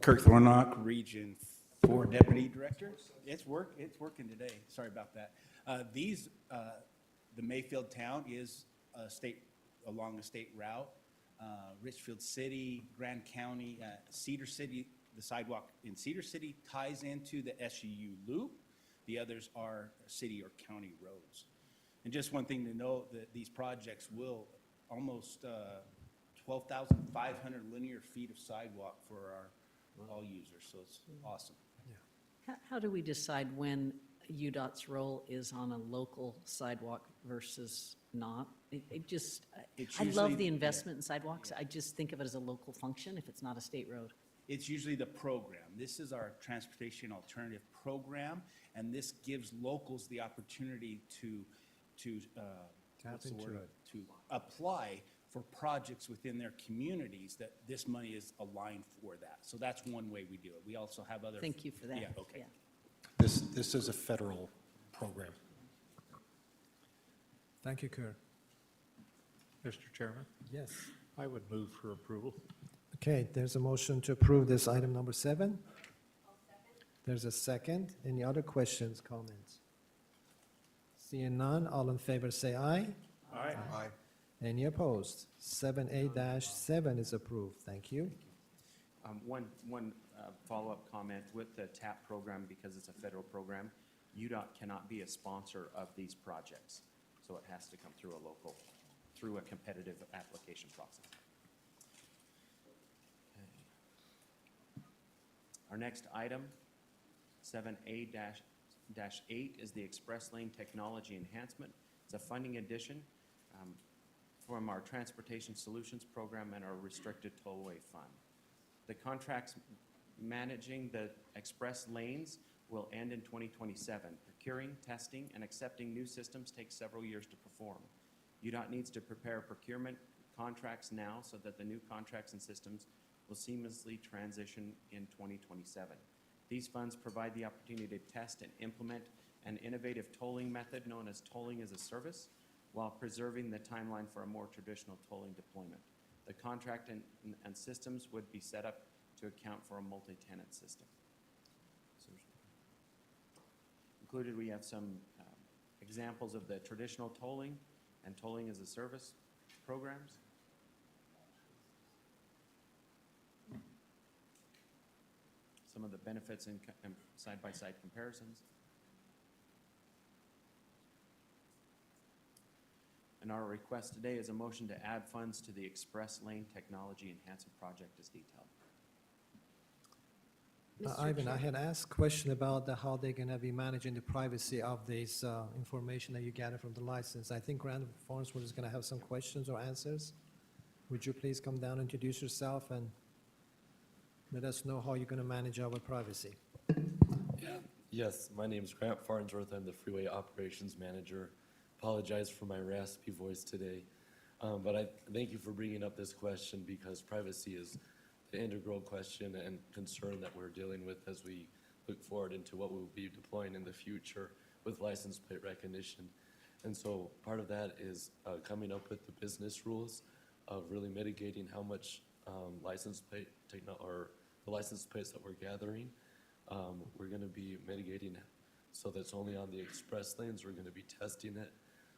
Kirk Thornock, Region 4 Deputy Director. It's working today. Sorry about that. The Mayfield Town is along a state route. Richfield City, Grand County, Cedar City, the sidewalk in Cedar City ties into the SUU loop. The others are city or county roads. And just one thing to note, that these projects will almost 12,500 linear feet of sidewalk for our all users, so it's awesome. How do we decide when UDOT's role is on a local sidewalk versus not? It's I love usually- the investment in sidewalks. I just think of it as a local function if it's not a state road. It's usually the program. This is our Transportation Alternative Program, and this gives locals the opportunity to what's the word? To apply for projects within their communities that this money is aligned for that. So that's one way we do it. We also have other. Thank you for that. Yeah, okay. Yeah. This is a federal program. Thank you, Kerr. Mr. Chairman, Yes. I would move for approval. Okay, there's a motion to approve this item number 7. There's a second. Any other questions, comments? Seeing none, all in favor say aye. Aye. Any opposed? 7A-7 is approved. Thank you. One follow-up comment with the TAP program, because it's a federal program, UDOT cannot be a sponsor of these projects. So it has to come through through a competitive application process. Okay. Our next item, 7A-8, is the Express Lane Technology Enhancement. It's a funding addition from our Transportation Solutions Program and our Restricted Tollway Fund. The contracts managing the express lanes will end in 2027. Procuring, testing, and accepting new systems takes several years to perform. UDOT needs to prepare procurement contracts now so that the new contracts and systems will seamlessly transition in 2027. These funds provide the opportunity to test and implement an innovative tolling method known as tolling as a service, while preserving the timeline for a more traditional tolling deployment. The contract and systems would be set up to account for a multi-tenant system. So, included, we have some examples of the traditional tolling and tolling as a service programs. Some of the benefits in side-by-side comparisons. And our request today is a motion to add funds to the Express Lane Technology Enhancement Project as detailed. Mr. Ivan, I Chair. had asked a question about how they're going to be managing the privacy of this information that you gather from the license. I think Randall Farnsworth is going to have some questions or answers. Would you please come down, introduce yourself, and let us know how you're going to manage our privacy? Yes, my name is Grant Farnsworth. I'm the Freeway Operations Manager. Apologize for my raspy voice today, but I thank you for bringing up this question, because privacy is the integral question and concern that we're dealing with as we look forward into what we'll be deploying in the future with license plate recognition. And so part of that is coming up with the business rules of really mitigating how much license plate or the license plates that we're gathering. We're going to be mitigating so that's only on the express lanes. We're going to be testing it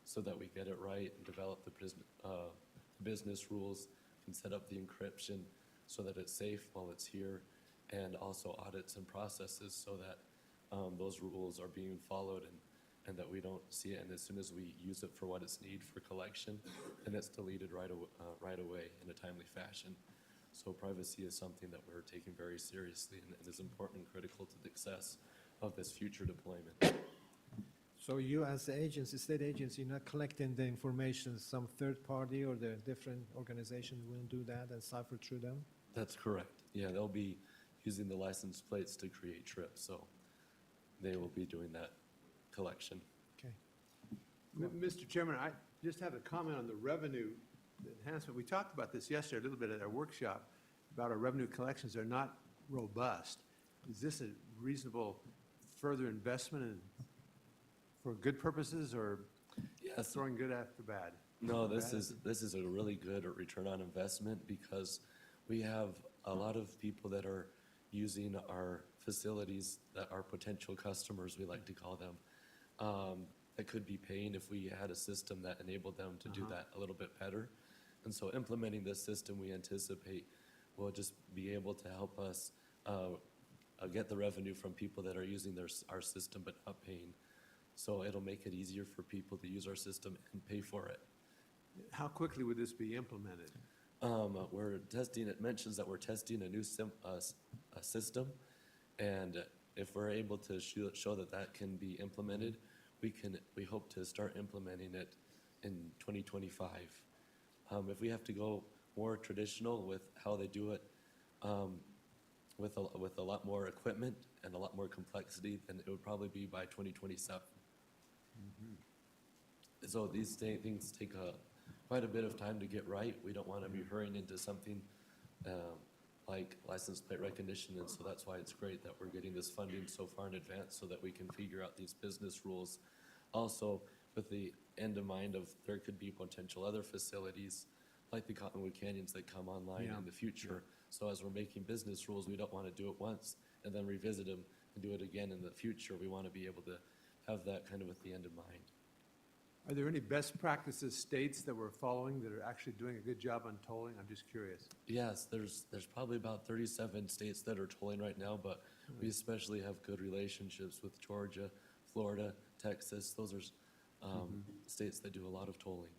so that we get it right and develop the business rules and set up the encryption so that it's safe while it's here, and also audits and processes so that those rules are being followed and that we don't see it. And as soon as we use it for what it's needed for collection, then it's deleted right away in a timely fashion. So privacy is something that we're taking very seriously and is important and critical to the success of this future deployment. So you, as the agency, state agency, you're not collecting the information, some third party or the different organizations will do that and cipher through them? That's correct. Yeah, they'll be using the license plates to create trips, so they will be doing that collection. Okay. Mr. Chairman, I just have a comment on the revenue enhancement. We talked about this yesterday a little bit at our workshop about our revenue collections. They're not robust. Is this a reasonable further investment for good purposes, or Yes. throwing good after bad? No, this is a really good return on investment, because we have a lot of people that are using our facilities that are potential customers, we like to call them, that could be paying if we had a system that enabled them to do that a little bit better. And so implementing this system, we anticipate will just be able to help us get the revenue from people that are using our system but not paying. So it'll make it easier for people to use our system and pay for it. How quickly would this be implemented? We're testing, it mentions that we're testing a new system, and if we're able to show that that can be implemented, we hope to start implementing it in 2025. If we have to go more traditional with how they do it, with a lot more equipment and a lot more complexity, then it would probably be by 2027. So these things take quite a bit of time to get right. We don't want to be hurrying into something like license plate recognition, and so that's why it's great that we're getting this funding so far in advance so that we can figure out these business rules. Also, with the end in mind of there could be potential other facilities like the Cottonwood Canyons that come online in the future. So as we're making business rules, we don't want to do it once and then revisit them and do it again in the future. We want to be able to have that kind of with the end in mind. Are there any best practices states that we're following that are actually doing a good job on tolling? I'm just curious. Yes, there's probably about 37 states that are tolling right now, but we especially have good relationships with Georgia, Florida, Texas. Those are states that do a lot of tolling.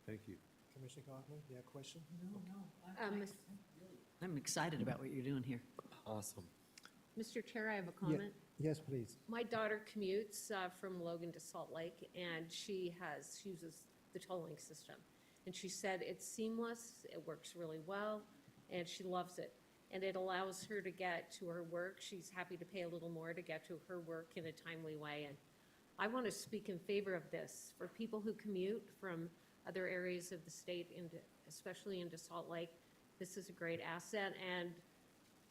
Thank you. Commissioner Kaufman, you have a question? I'm excited about what you're doing here. Awesome. Mr. Chair, I have a comment. Yes, please. My daughter commutes from Logan to Salt Lake, and she uses the tolling system. And she said it's seamless, it works really well, and she loves it. And it allows her to get to her work. She's happy to pay a little more to get to her work in a timely way. And I want to speak in favor of this for people who commute from other areas of the state, especially into Salt Lake. This is a great asset, and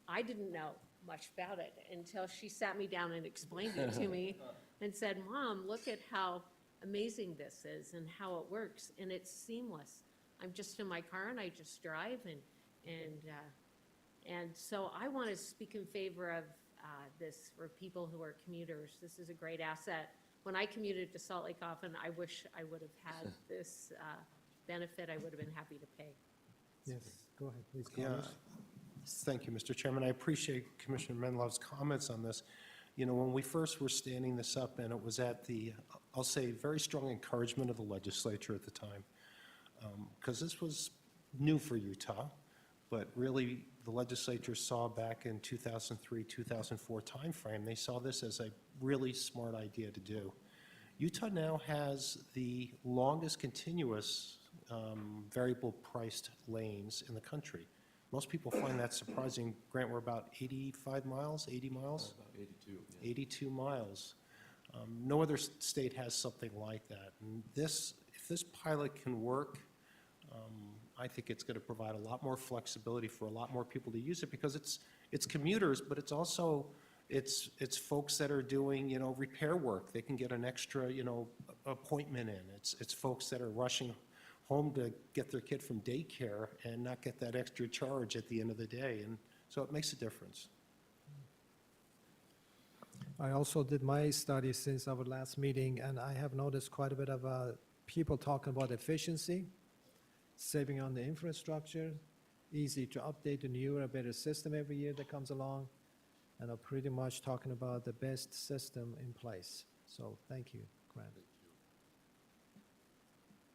I didn't know much about it until she sat me down and explained it to me and said, Mom, look at how amazing this is and how it works, and it's seamless. I'm just in my car and I just drive, and so I want to speak in favor of this for people who are commuters. This is a great asset. When I commuted to Salt Lake often, I wish I would have had this benefit. I would have been happy to pay. Yes, go ahead, please. Yeah, Carlos. thank you, Mr. Chairman. I appreciate Commissioner Menlov's comments on this. You know, when we first were standing this up, and it was at the, I'll say, very strong encouragement of the legislature at the time, because this was new for Utah, but really the legislature saw back in 2003, 2004 timeframe, they saw this as a really smart idea to do. Utah now has the longest continuous variable priced lanes in the country. Most people find that surprising. Grant, we're about 85 miles, 80 miles? About 82. Yeah. 82 miles. No other state has something like that. And this, if this pilot can work, I think it's going to provide a lot more flexibility for a lot more people to use it, because it's commuters, but it's also, it's folks that are doing, you know, repair work. They can get an extra, you know, appointment in. It's folks that are rushing home to get their kid from daycare and not get that extra charge at the end of the day. And so it makes a difference. I also did my study since our last meeting, and I have noticed quite a bit of people talking about efficiency, saving on the infrastructure, easy to update the newer, better system every year that comes along, and are pretty much talking about the best system in place. So thank you, Grant.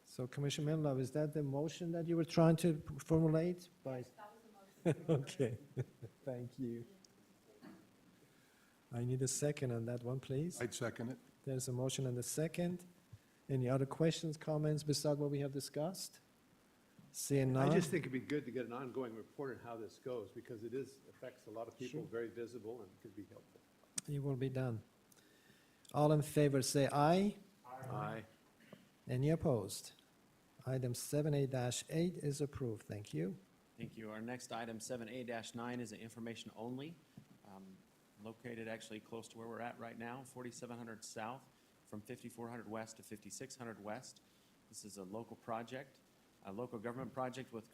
So Commissioner Menlove, is that the motion that you were trying to formulate? Yes, that was the motion. Okay, thank you. I need a second on that one, please. I'd second it. There's a motion and a second. Any other questions, comments besides what we have discussed? Seeing I none? just think it'd be good to get an ongoing report on how this goes, because it affects a lot of people, very visible, and could be helpful. It will be done. All in favor, say aye. Aye. Any opposed? Item 7A-8 is approved. Thank you. Thank you. Our next item, 7A-9, is an information only, located actually close to where we're at right now, 4700 South, from 5400 West to 5600 West. This is a local project, a local government project with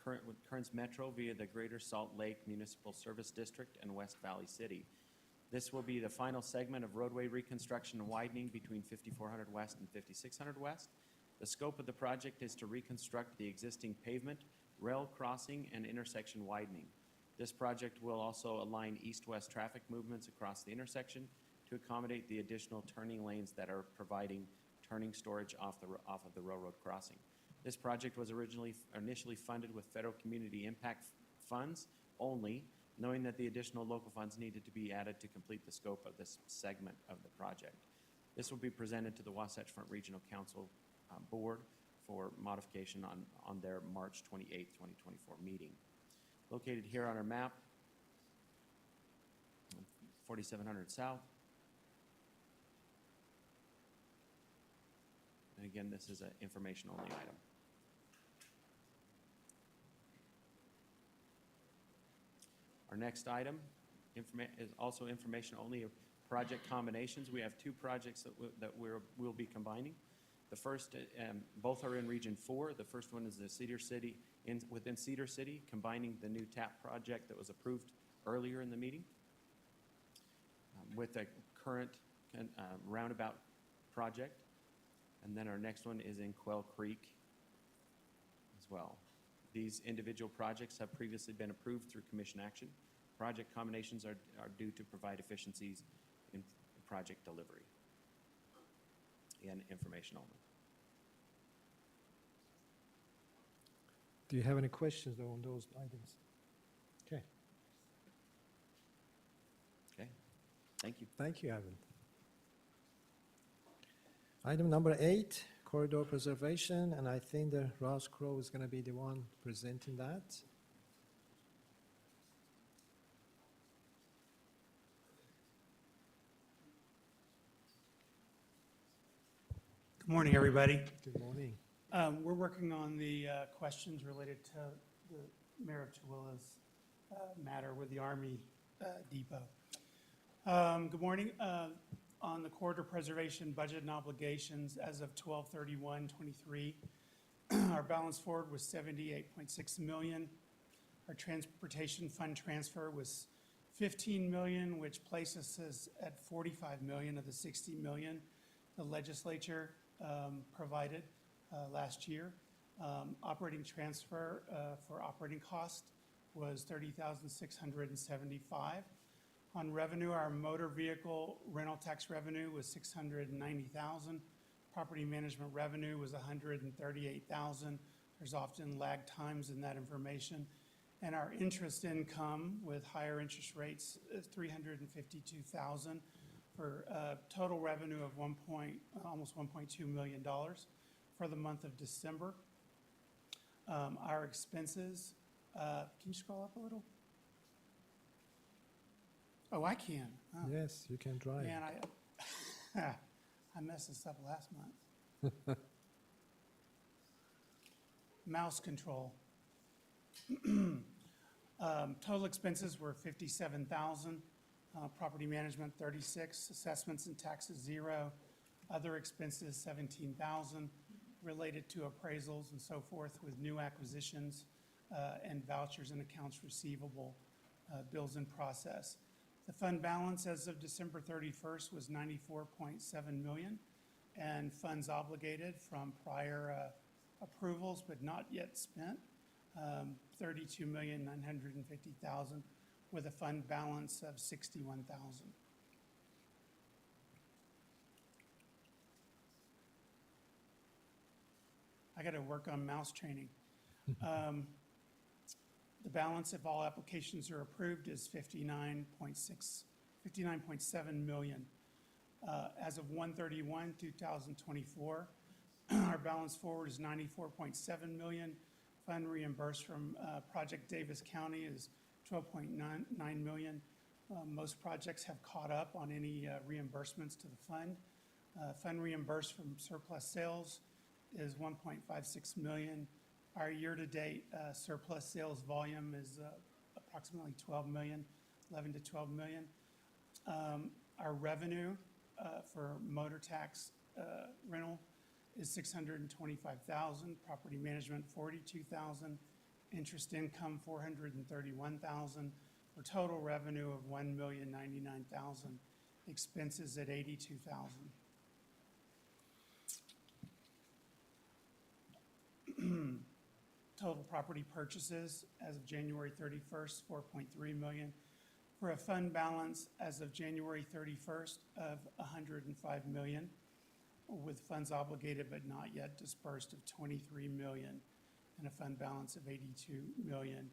Kearns Metro via the Greater Salt Lake Municipal Service District and West Valley City. This will be the final segment of roadway reconstruction and widening between 5400 West and 5600 West. The scope of the project is to reconstruct the existing pavement, rail crossing, and intersection widening. This project will also align east-west traffic movements across the intersection to accommodate the additional turning lanes that are providing turning storage off of the railroad crossing. This project was initially funded with federal community impact funds only, knowing that the additional local funds needed to be added to complete the scope of this segment of the project. This will be presented to the Wasatch Front Regional Council Board for modification on their March 28, 2024 meeting. Located here on our map, 4700 South. And again, this is an information-only item. Our next item is also information-only of project combinations. We have two projects that we'll be combining. The first, both are in Region 4. The first one is the Cedar City, within Cedar City, combining the new TAP project that was approved earlier in the meeting with a current roundabout project. And then our next one is in Quail Creek as well. These individual projects have previously been approved through commission action. Project combinations are due to provide efficiencies in project delivery and information only. Do you have any questions though on those items? Okay, Okay, thank you. thank you, Ivan. Item number 8, corridor preservation, and I think that Ross Crowe is going to be the one presenting that. Good morning, everybody. Good morning. We're working on the questions related to the Mayor of Tooele's matter with the Army Depot. Good morning. On the corridor preservation budget and obligations, as of 12/31/23, our balance forward was $78.6 million. Our transportation fund transfer was $15 million, which places us at $45 million of the $60 million the legislature provided last year. Operating transfer for operating cost was $30,675. On revenue, our motor vehicle rental tax revenue was $690,000. Property management revenue was $138,000. There's often lag times in that information. And our interest income with higher interest rates is $352,000 for total revenue of almost $1.2 million for the month of December. Our expenses, can you scroll up a little? Oh, I can. Oh. Yes, you can drive. Man, I messed this up last month. Mouse control. Total expenses were $57,000. Property management, $36,000. Assessments and taxes, $0. Other expenses, $17,000, related to appraisals and so forth with new acquisitions and vouchers and accounts receivable, bills in process. The fund balance as of December 31st was $94.7 million, and funds obligated from prior approvals but not yet spent, $32,950,000, with a fund balance of $61,000. I got to work on mouse training. The balance, if all applications are approved, is $59.7 million. As of 1/31/2024, our balance forward is $94.7 million. Fund reimbursed from Project Davis County is $12.9 million. Most projects have caught up on any reimbursements to the fund. Fund reimbursed from surplus sales is $1.56 million. Our year-to-date surplus sales volume is approximately 12 million, 11 to 12 million. Our revenue for motor tax rental is $625,000, property management $42,000, interest income $431,000, for total revenue of $1,099,000, expenses at $82,000. Total property purchases as of January 31st, $4.3 million, for a fund balance as of January 31st of $105 million, with funds obligated but not yet dispersed of $23 million, and a fund balance of $82 million.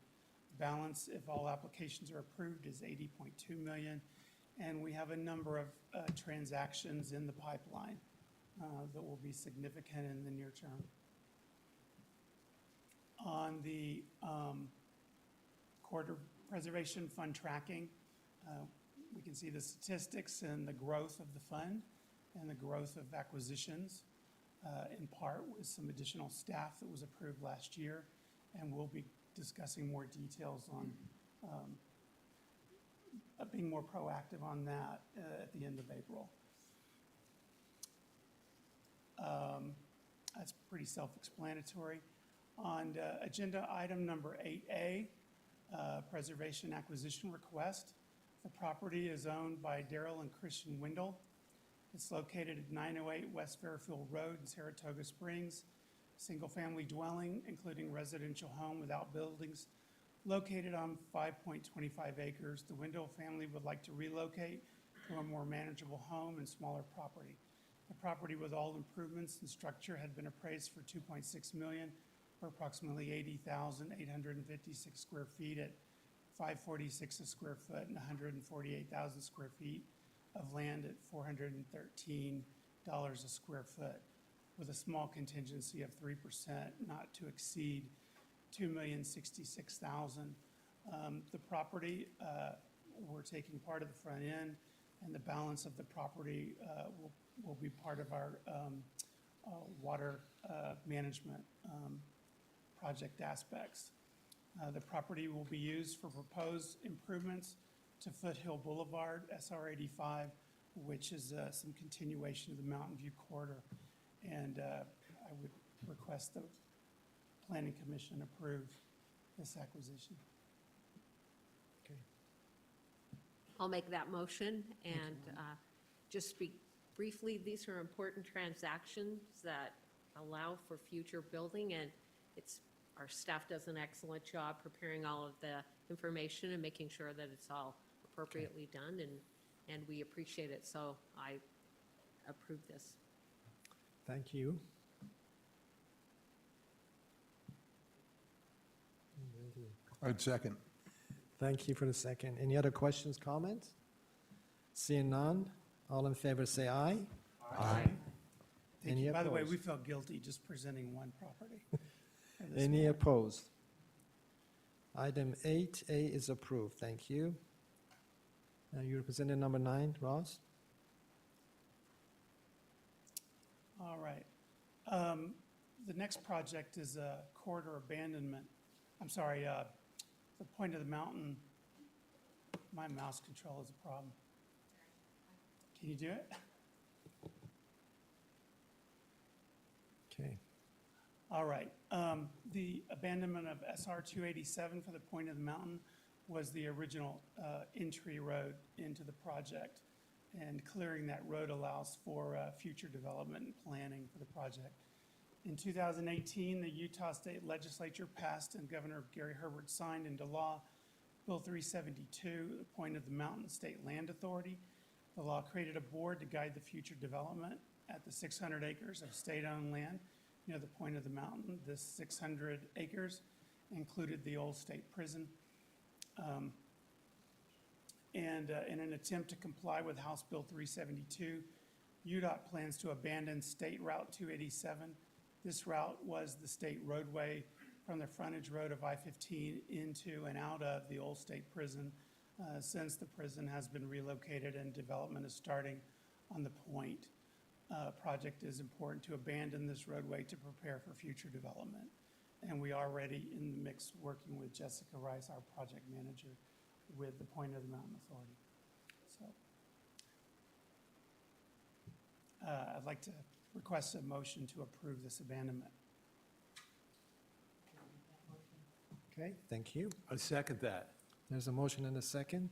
Balance, if all applications are approved, is $80.2 million, and we have a number of transactions in the pipeline that will be significant in the near term. On the corridor preservation fund tracking, we can see the statistics and the growth of the fund and the growth of acquisitions, in part with some additional staff that was approved last year, and we'll be discussing more details on being more proactive on that at the end of April. That's pretty self-explanatory. On agenda item number 8A, preservation acquisition request. The property is owned by Daryl and Christian Wendell. It's located at 908 West Fairfield Road in Saratoga Springs. Single-family dwelling, including residential home without buildings, located on 5.25 acres. The Wendell family would like to relocate to a more manageable home and smaller property. The property with all improvements and structure had been appraised for $2.6 million, or approximately 80,856 square feet at $546 a square foot and 148,000 square feet of land at $413 a square foot, with a small contingency of 3%, not to exceed $2,066,000. The property, we're taking part of the front end, and the balance of the property will be part of our water management project aspects. The property will be used for proposed improvements to Foothill Boulevard, SR 85, which is some continuation of the Mountain View corridor. And I would request the Planning Commission approve this acquisition. I'll make that motion and just speak briefly. These are important transactions that allow for future building, and our staff does an excellent job preparing all of the information and making sure that it's all appropriately done, and we appreciate it. So I approve this. Thank you. I'd second. Thank you for the second. Any other questions, comments? Seeing none, all in favor say aye. Thank Any you. By the way, opposed? we felt guilty just presenting one property. for this Any one. opposed? Item 8A is approved. Thank you. You represented number 9, Ross? All right. The next project is a corridor abandonment. I'm sorry, the Point of the Mountain. My mouse control is a problem. Can you do it? Okay. All right. The abandonment of SR 287 for the Point of the Mountain was the original entry road into the project. And clearing that road allows for future development and planning for the project. In 2018, the Utah State Legislature passed and Governor Gary Herbert signed into law Bill 372, the Point of the Mountain State Land Authority. The law created a board to guide the future development at the 600 acres of state-owned land near the Point of the Mountain. This 600 acres included the old state prison. And in an attempt to comply with House Bill 372, UDOT plans to abandon State Route 287. This route was the state roadway from the frontage road of I-15 into and out of the old state prison. Since the prison has been relocated and development is starting on the Point, project is important to abandon this roadway to prepare for future development. And we are already in the mix working with Jessica Rice, our project manager, with the Point of the Mountain Authority. So I'd like to request a motion to approve this abandonment. Okay, thank you. I second that. There's a motion and a second.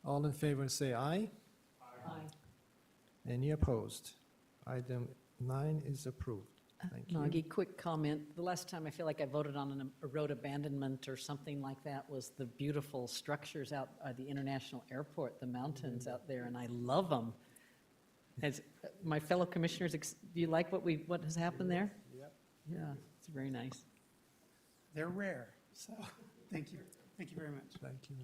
All in favor say aye. Aye. Any opposed? Item 9 is approved. Thank you. Nagi, quick comment. The last time I feel like I voted on a road abandonment or something like that was the beautiful structures out at the International Airport, the mountains out there, and I love them. As my fellow commissioners, do you like what has happened there? Yep. Yeah, it's very nice. They're rare, so thank you. Thank you very much. Thank you.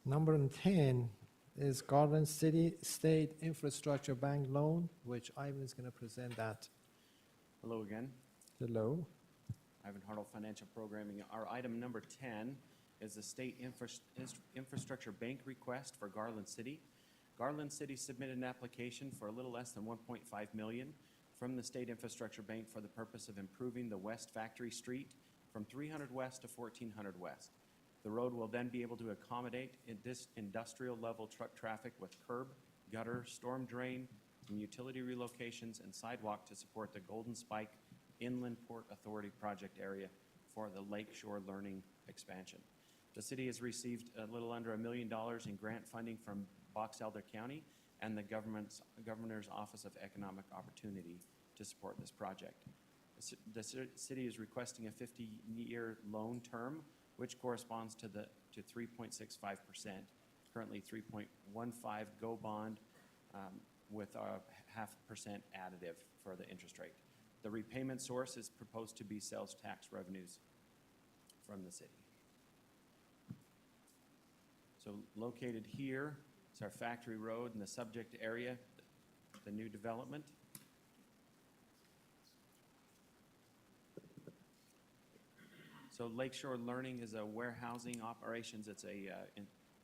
Number 10 is Garden City State Infrastructure Bank loan, which Ivan is going to present that. Hello again. Hello. Ivan Hartle, Financial Programming. Our item number 10 is the State Infrastructure Bank request for Garland City. Garland City submitted an application for a little less than $1.5 million from the State Infrastructure Bank for the purpose of improving the West Factory Street from 300 West to 1400 West. The road will then be able to accommodate in this industrial level truck traffic with curb, gutter, storm drain, and utility relocations and sidewalk to support the Golden Spike Inland Port Authority project area for the Lakeshore Learning expansion. The city has received a little under $1 million in grant funding from Box Elder County and the Governor's Office of Economic Opportunity to support this project. The city is requesting a 50-year loan term, which corresponds to 3.65%, currently 3.15 GO bond with a 0.5% additive for the interest rate. The repayment source is proposed to be sales tax revenues from the city. So located here is our Factory Road and the subject area, the new development. So Lakeshore Learning is a warehousing operations. It's a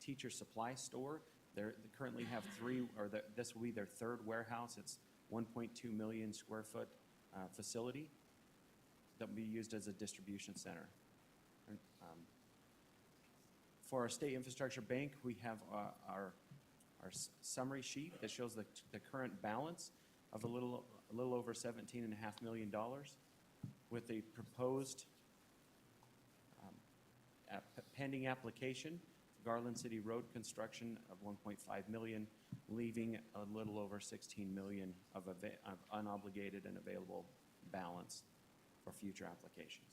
teacher supply store. They currently have this will be their third warehouse. It's 1.2 million square foot facility that will be used as a distribution center. For our State Infrastructure Bank, we have our summary sheet that shows the current balance of a little over $17.5 million with a proposed pending application, Garland City Road construction of $1.5 million, leaving a little over $16 million of unobligated and available balance for future applications.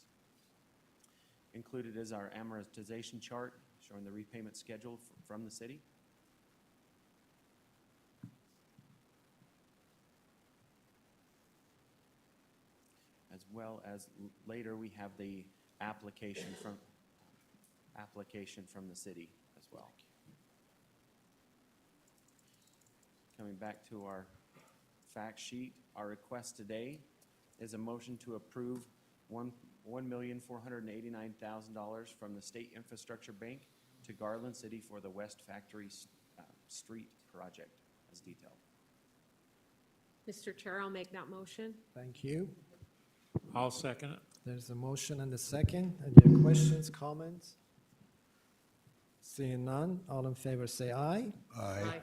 Included is our amortization chart showing the repayment schedule from the city. As well as later we have the application from the city as well. Coming back to our fact sheet, our request today is a motion to approve $1,489,000 from the State Infrastructure Bank to Garland City for the West Factory Street project as detailed. Mr. Chair, I'll make that motion. Thank you. I'll second it. There's a motion and a second. Any questions, comments? Seeing none, all in favor say aye. Aye.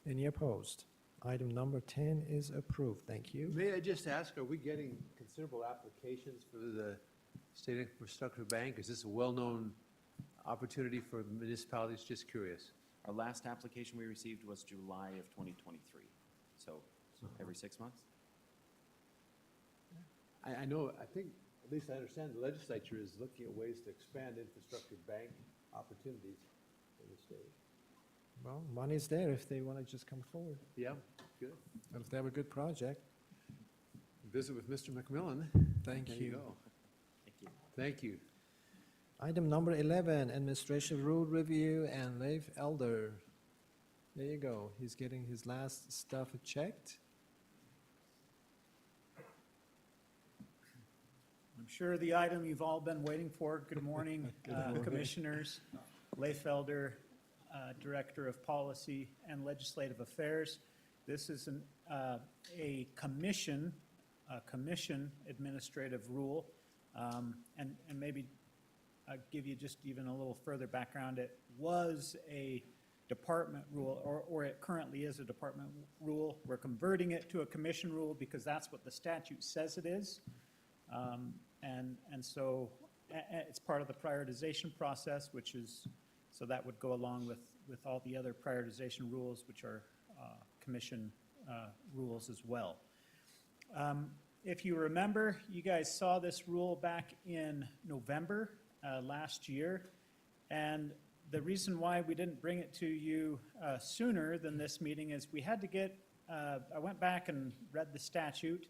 Any opposed? Item number 10 is approved. Thank you. May I just ask, are we getting considerable applications for the State Infrastructure Bank? Is this a well-known opportunity for municipalities? Just curious. Our last application we received was July of 2023, so every 6 months. I know, I think, at least I understand the legislature is looking at ways to expand infrastructure bank opportunities in the state. Well, money's there if they want to just come forward. Yeah, good. And if they have a good project. Visit with Mr. McMillan. Thank There you. go. Thank you. Thank you. Item number 11, administration rule review, and Leif Elder. There you go. He's getting his last stuff checked. I'm sure the item you've all been waiting for. Good morning, Commissioners. Leif Elder, Director of Policy and Legislative Affairs. This is a commission administrative rule. And maybe I'll give you just even a little further background. It was a department rule, or it currently is a department rule. We're converting it to a commission rule because that's what the statute says it is. And so it's part of the prioritization process, which is, so that would go along with all the other prioritization rules, which are commission rules as well. If you remember, you guys saw this rule back in November last year, and the reason why we didn't bring it to you sooner than this meeting is we had to get, I went back and read the statute,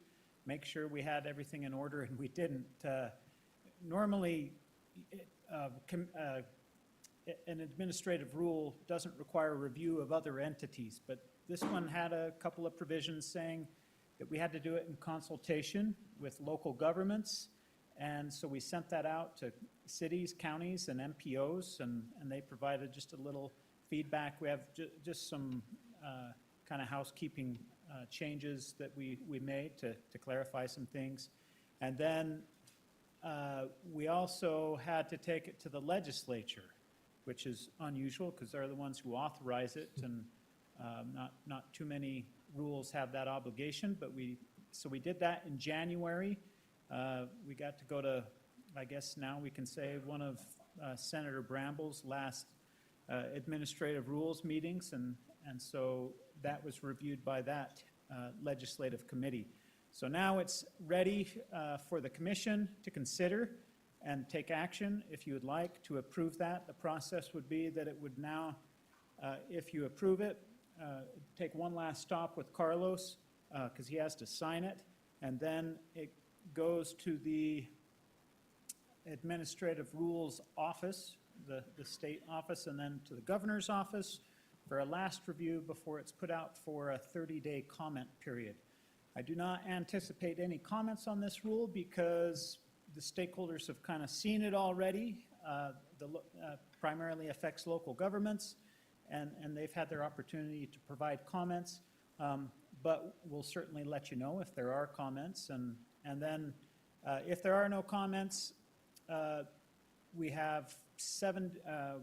make sure we had everything in order, and we didn't. Normally, an administrative rule doesn't require a review of other entities, but this one had a couple of provisions saying that we had to do it in consultation with local governments, and so we sent that out to cities, counties, and MPOs, and they provided just a little feedback. We have just some kind of housekeeping changes that we made to clarify some things. And then we also had to take it to the legislature, which is unusual because they're the ones who authorize it, and not too many rules have that obligation, but so we did that in January. We got to go to, I guess now we can say, one of Senator Bramble's last administrative rules meetings, and so that was reviewed by that legislative committee. So now it's ready for the commission to consider and take action. If you would like to approve that, the process would be that it would now, if you approve it, take one last stop with Carlos, because he has to sign it, and then it goes to the Administrative Rules Office, the state office, and then to the governor's office for a last review before it's put out for a 30-day comment period. I do not anticipate any comments on this rule because the stakeholders have kind of seen it already. Primarily affects local governments, and they've had their opportunity to provide comments. But we'll certainly let you know if there are comments. And then if there are no comments, we have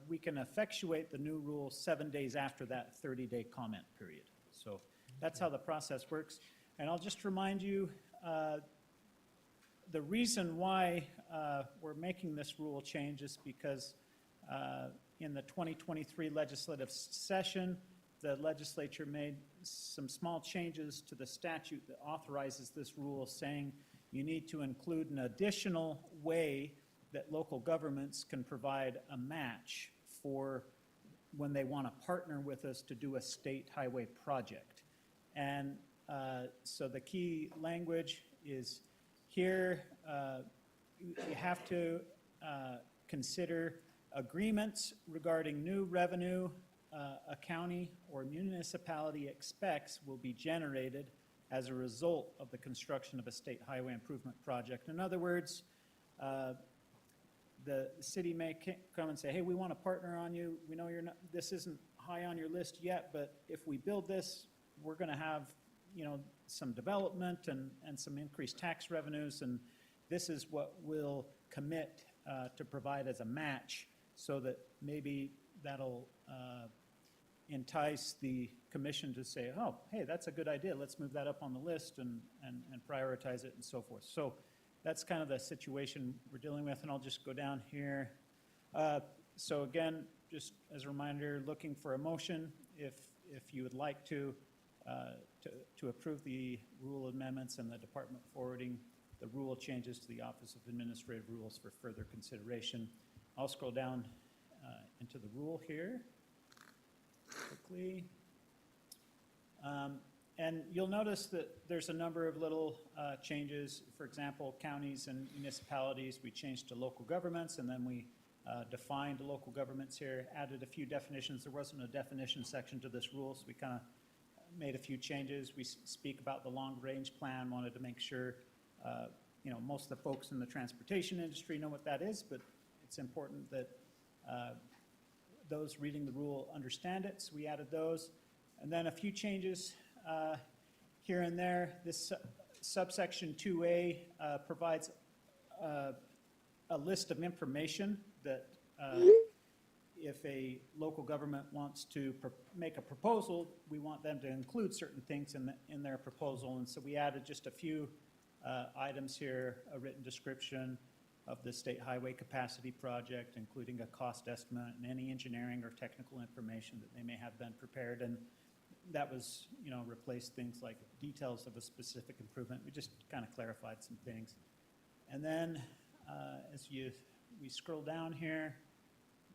we can effectuate the new rule 7 days after that 30-day comment period. So that's how the process works. And I'll just remind you, the reason why we're making this rule change is because in the 2023 legislative session, the legislature made some small changes to the statute that authorizes this rule, saying you need to include an additional way that local governments can provide a match for when they want to partner with us to do a state highway project. And so the key language is here, you have to consider agreements regarding new revenue a county or municipality expects will be generated as a result of the construction of a state highway improvement project. In other words, the city may come and say, hey, we want to partner on you. We know this isn't high on your list yet, but if we build this, we're going to have, some development and some increased tax revenues, and this is what we'll commit to provide as a match, so that maybe that'll entice the commission to say, oh, hey, that's a good idea. Let's move that up on the list and prioritize it and so forth. So that's kind of the situation we're dealing with, and I'll just go down here. So again, just as a reminder, looking for a motion if you would like to approve the rule amendments and the department forwarding the rule changes to the Office of Administrative Rules for further consideration. I'll scroll down into the rule here quickly. And you'll notice that there's a number of little changes. For example, counties and municipalities, we changed to local governments, and then we defined local governments here, added a few definitions. There wasn't a definition section to this rule, so we kind of made a few changes. We speak about the long-range plan, wanted to make sure, most of the folks in the transportation industry know what that is, but it's important that those reading the rule understand it, so we added those. And then a few changes here and there. This subsection 2A provides a list of information that if a local government wants to make a proposal, we want them to include certain things in their proposal. And so we added just a few items here, a written description of the state highway capacity project, including a cost estimate and any engineering or technical information that they may have been prepared. And that was, replaced things like details of a specific improvement. We just kind of clarified some things. And then as we scroll down here,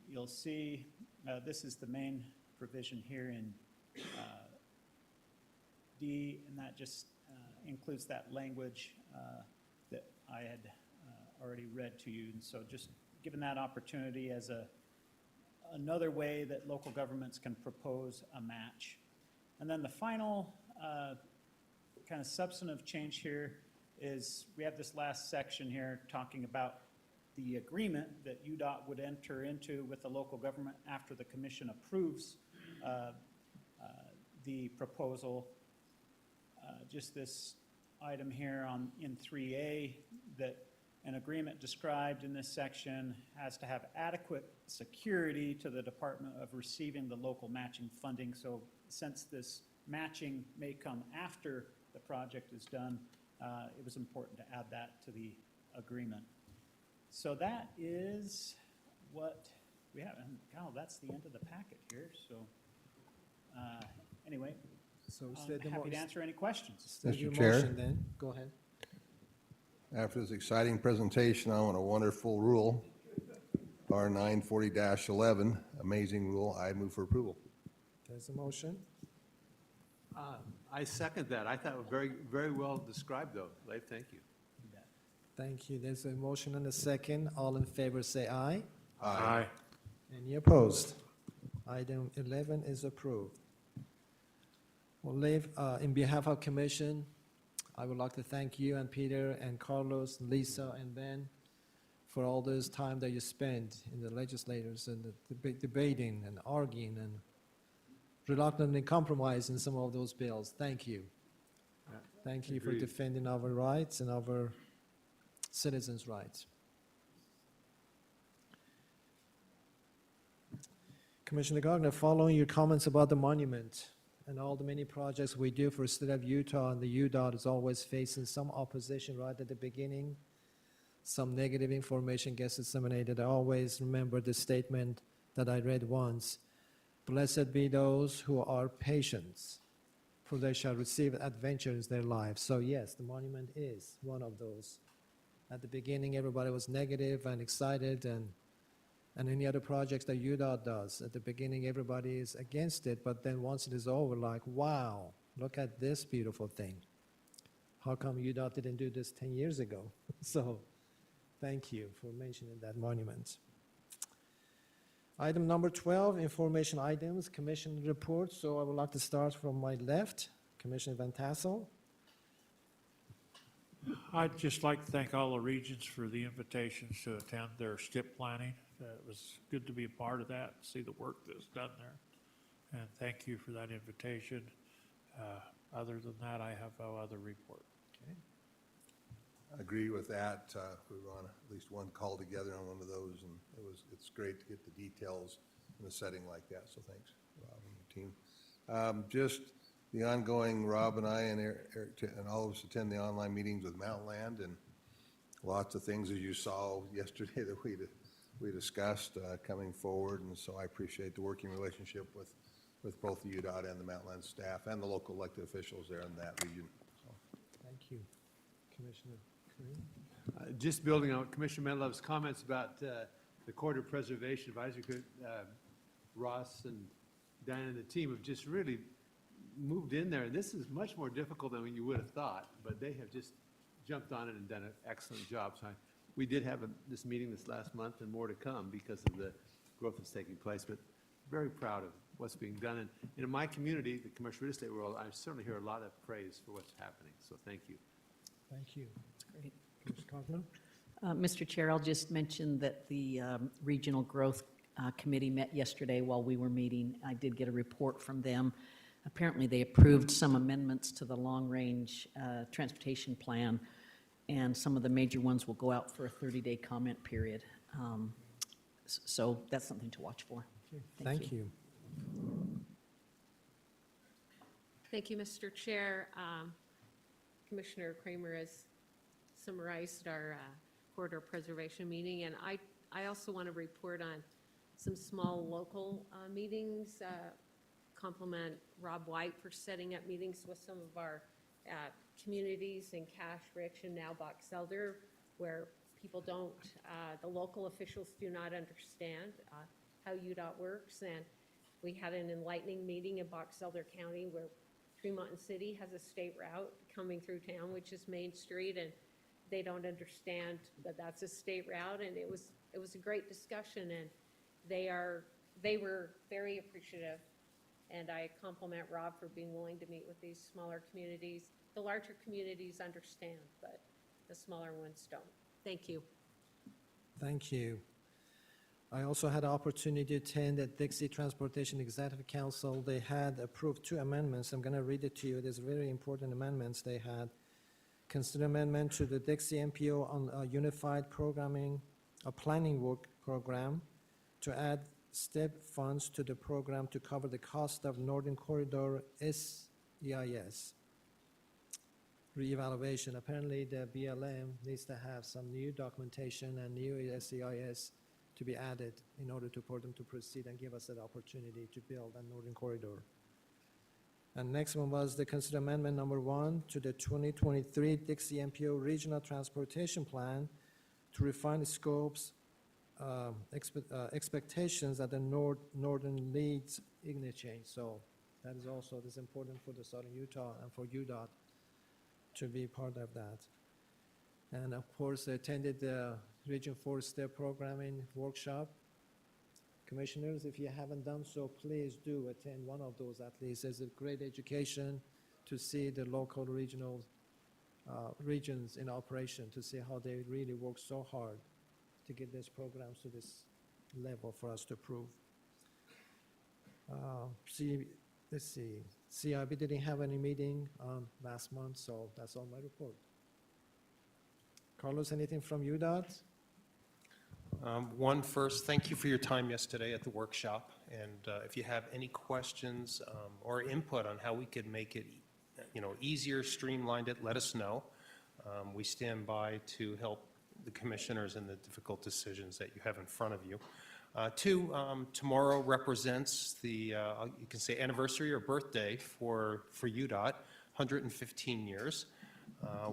you'll see this is the main provision here in D, and that just includes that language that I had already read to you. And so just given that opportunity as another way that local governments can propose a match. And then the final kind of substantive change here is we have this last section here talking about the agreement that UDOT would enter into with the local government after the commission approves the proposal. Just this item here in 3A, that an agreement described in this section has to have adequate security to the department of receiving the local matching funding. So since this matching may come after the project is done, it was important to add that to the agreement. So that is what we have, and Kyle, that's the end of the packet here, so, anyway, So I'm state the happy to mo- answer any questions. state your Mr. Chair? motion then. Go ahead. After this exciting presentation on a wonderful rule, R 940-11, amazing rule, I move for approval. There's a motion. I second that. I thought it was very, very well described, though. Leif, thank you. Thank you. There's a motion and a second. All in favor, say aye. Aye. Any opposed? Item 11 is approved. Well, Leif, in behalf of Commission, I would like to thank you and Peter and Carlos, and Lisa and Ben for all this time that you spent in the legislators and the debating and arguing and reluctantly compromising some of those bills. Thank you. Thank you for Agreed. defending our rights and our citizens' rights. Commissioner Gardner, following your comments about the monument and all the many projects we do for the state of Utah, and the UDOT is always facing some opposition right at the beginning, some negative information gets disseminated. I always remember the statement that I read once: "Blessed be those who are patient, for they shall receive adventures in their lives." So yes, the monument is one of those. At the beginning, everybody was negative and excited, and any other projects that UDOT does. At the beginning, everybody is against it, but then once it is over, like, wow, look at this beautiful thing. How come UDOT didn't do this 10 years ago? So thank you for mentioning that monument. Item number 12, information items, commission reports. So I would like to start from my left, Commissioner Van Tassel. I'd just like to thank all the regions for the invitations to attend their STIP planning. It was good to be a part of that, see the work that's done there. And thank you for that invitation. Other than that, I have no other report. I agree with that. We were on at least one call together on one of those, and it's great to get the details in a setting like that, so thanks, Rob and your team. Just the ongoing, Rob and I and Eric and all of us attend the online meetings with Mountain and lots of things, as you saw yesterday, that we discussed coming forward, and so I appreciate the working relationship with both the UDOT and the Mountain staff and the local elected officials there in that region. So, Thank you. Commissioner Kareem? Just building on Commissioner Menlove's comments about the Corridor Preservation Advisory Group, Ross and Diane and the team have just really moved in there. And this is much more difficult than you would have thought, but they have just jumped on it and done an excellent job. So we did have this meeting this last month and more to come because of the growth that's taking place, but very proud of what's being done. And in my community, the commercial real estate world, I certainly hear a lot of praise for what's happening. So thank you. Thank you. That's great. Commissioner Cochran? Mr. Chair, I'll just mention that the Regional Growth Committee met yesterday while we were meeting. I did get a report from them. Apparently, they approved some amendments to the long-range transportation plan, and some of the major ones will go out for a 30-day comment period. So that's something to watch for. Thank you. Thank you, Mr. Chair. Commissioner Kramer has summarized our corridor preservation meeting, and I also want to report on some small local meetings, compliment Rob White for setting up meetings with some of our communities in Cache Rich and now Box Elder, where people don't, the local officials do not understand how UDOT works. And we had an enlightening meeting in Box Elder County where Tremont City has a state route coming through town, which is Main Street, and they don't understand that that's a state route. And it was a great discussion, and they were very appreciative. And I compliment Rob for being willing to meet with these smaller communities. The larger communities understand, but the smaller ones don't. Thank you. Thank you. I also had the opportunity to attend the Dixie Transportation Executive Council. They had approved 2 amendments. I'm going to read it to you. There's very important amendments they had. Consider amendment to the Dixie MPO on unified programming, a planning work program to add STEP funds to the program to cover the cost of Northern Corridor SEIS reevaluation. Apparently, the BLM needs to have some new documentation and new SEIS to to be added in order for them to proceed and give us that opportunity to build a northern corridor. And next one was the consider amendment number 1 to the 2023 Dixie MPO Regional Transportation Plan to refine the scopes, expectations at the northern leads interchange. So that is also, this important for the Southern Utah and for UDOT to be part of that. And of course, I attended the Region 4 STEP programming workshop. Commissioners, if you haven't done so, please do attend one of those at least. It's a great education to see the local regional regions in operation, to see how they really work so hard to get these programs to this level for us to approve. Let's see, CIB didn't have any meeting last month, so that's all my report. Carlos, anything from UDOT? One first, thank you for your time yesterday at the workshop. And if you have any questions or input on how we could make it, easier, streamlined it, let us know. We stand by to help the commissioners in the difficult decisions that you have in front of you. Two, tomorrow represents the, you can say anniversary or birthday for UDOT, 115 years.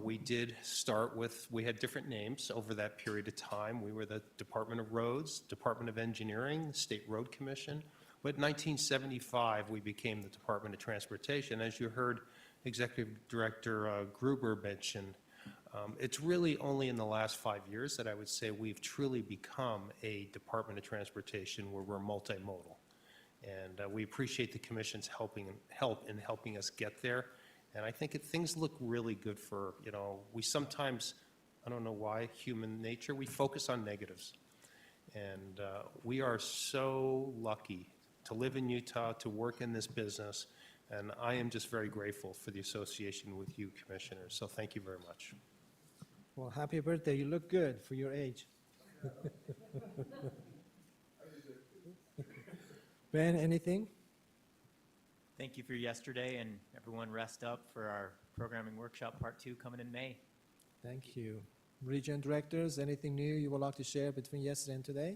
We did start with, we had different names over that period of time. We were the Department of Roads, Department of Engineering, State Road Commission. But in 1975, we became the Department of Transportation. As you heard Executive Director Gruber mention, it's really only in the last 5 years that I would say we've truly become a Department of Transportation where we're multimodal. And we appreciate the Commission's help in helping us get there. And I think things look really good for, we sometimes, I don't know why, human nature, we focus on negatives. And we are so lucky to live in Utah, to work in this business. And I am just very grateful for the association with you, Commissioners. So thank you very much. Well, happy birthday. You look good for your age. Ben, anything? Thank you for yesterday, and everyone rest up for our programming workshop part 2 coming in May. Thank you. Region directors, anything new you would like to share between yesterday and today?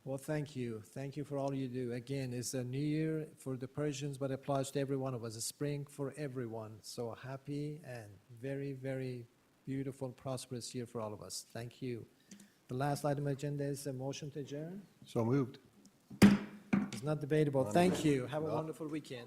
Well, thank you. Thank you for all you do. Again, it's a new year for the Persians, but it applies to every one of us. A spring for everyone. So happy and very, very beautiful, prosperous year for all of us. Thank you. The last item on the agenda is a motion to adjourn. So moved. It's not debatable. Thank you. Have a wonderful weekend.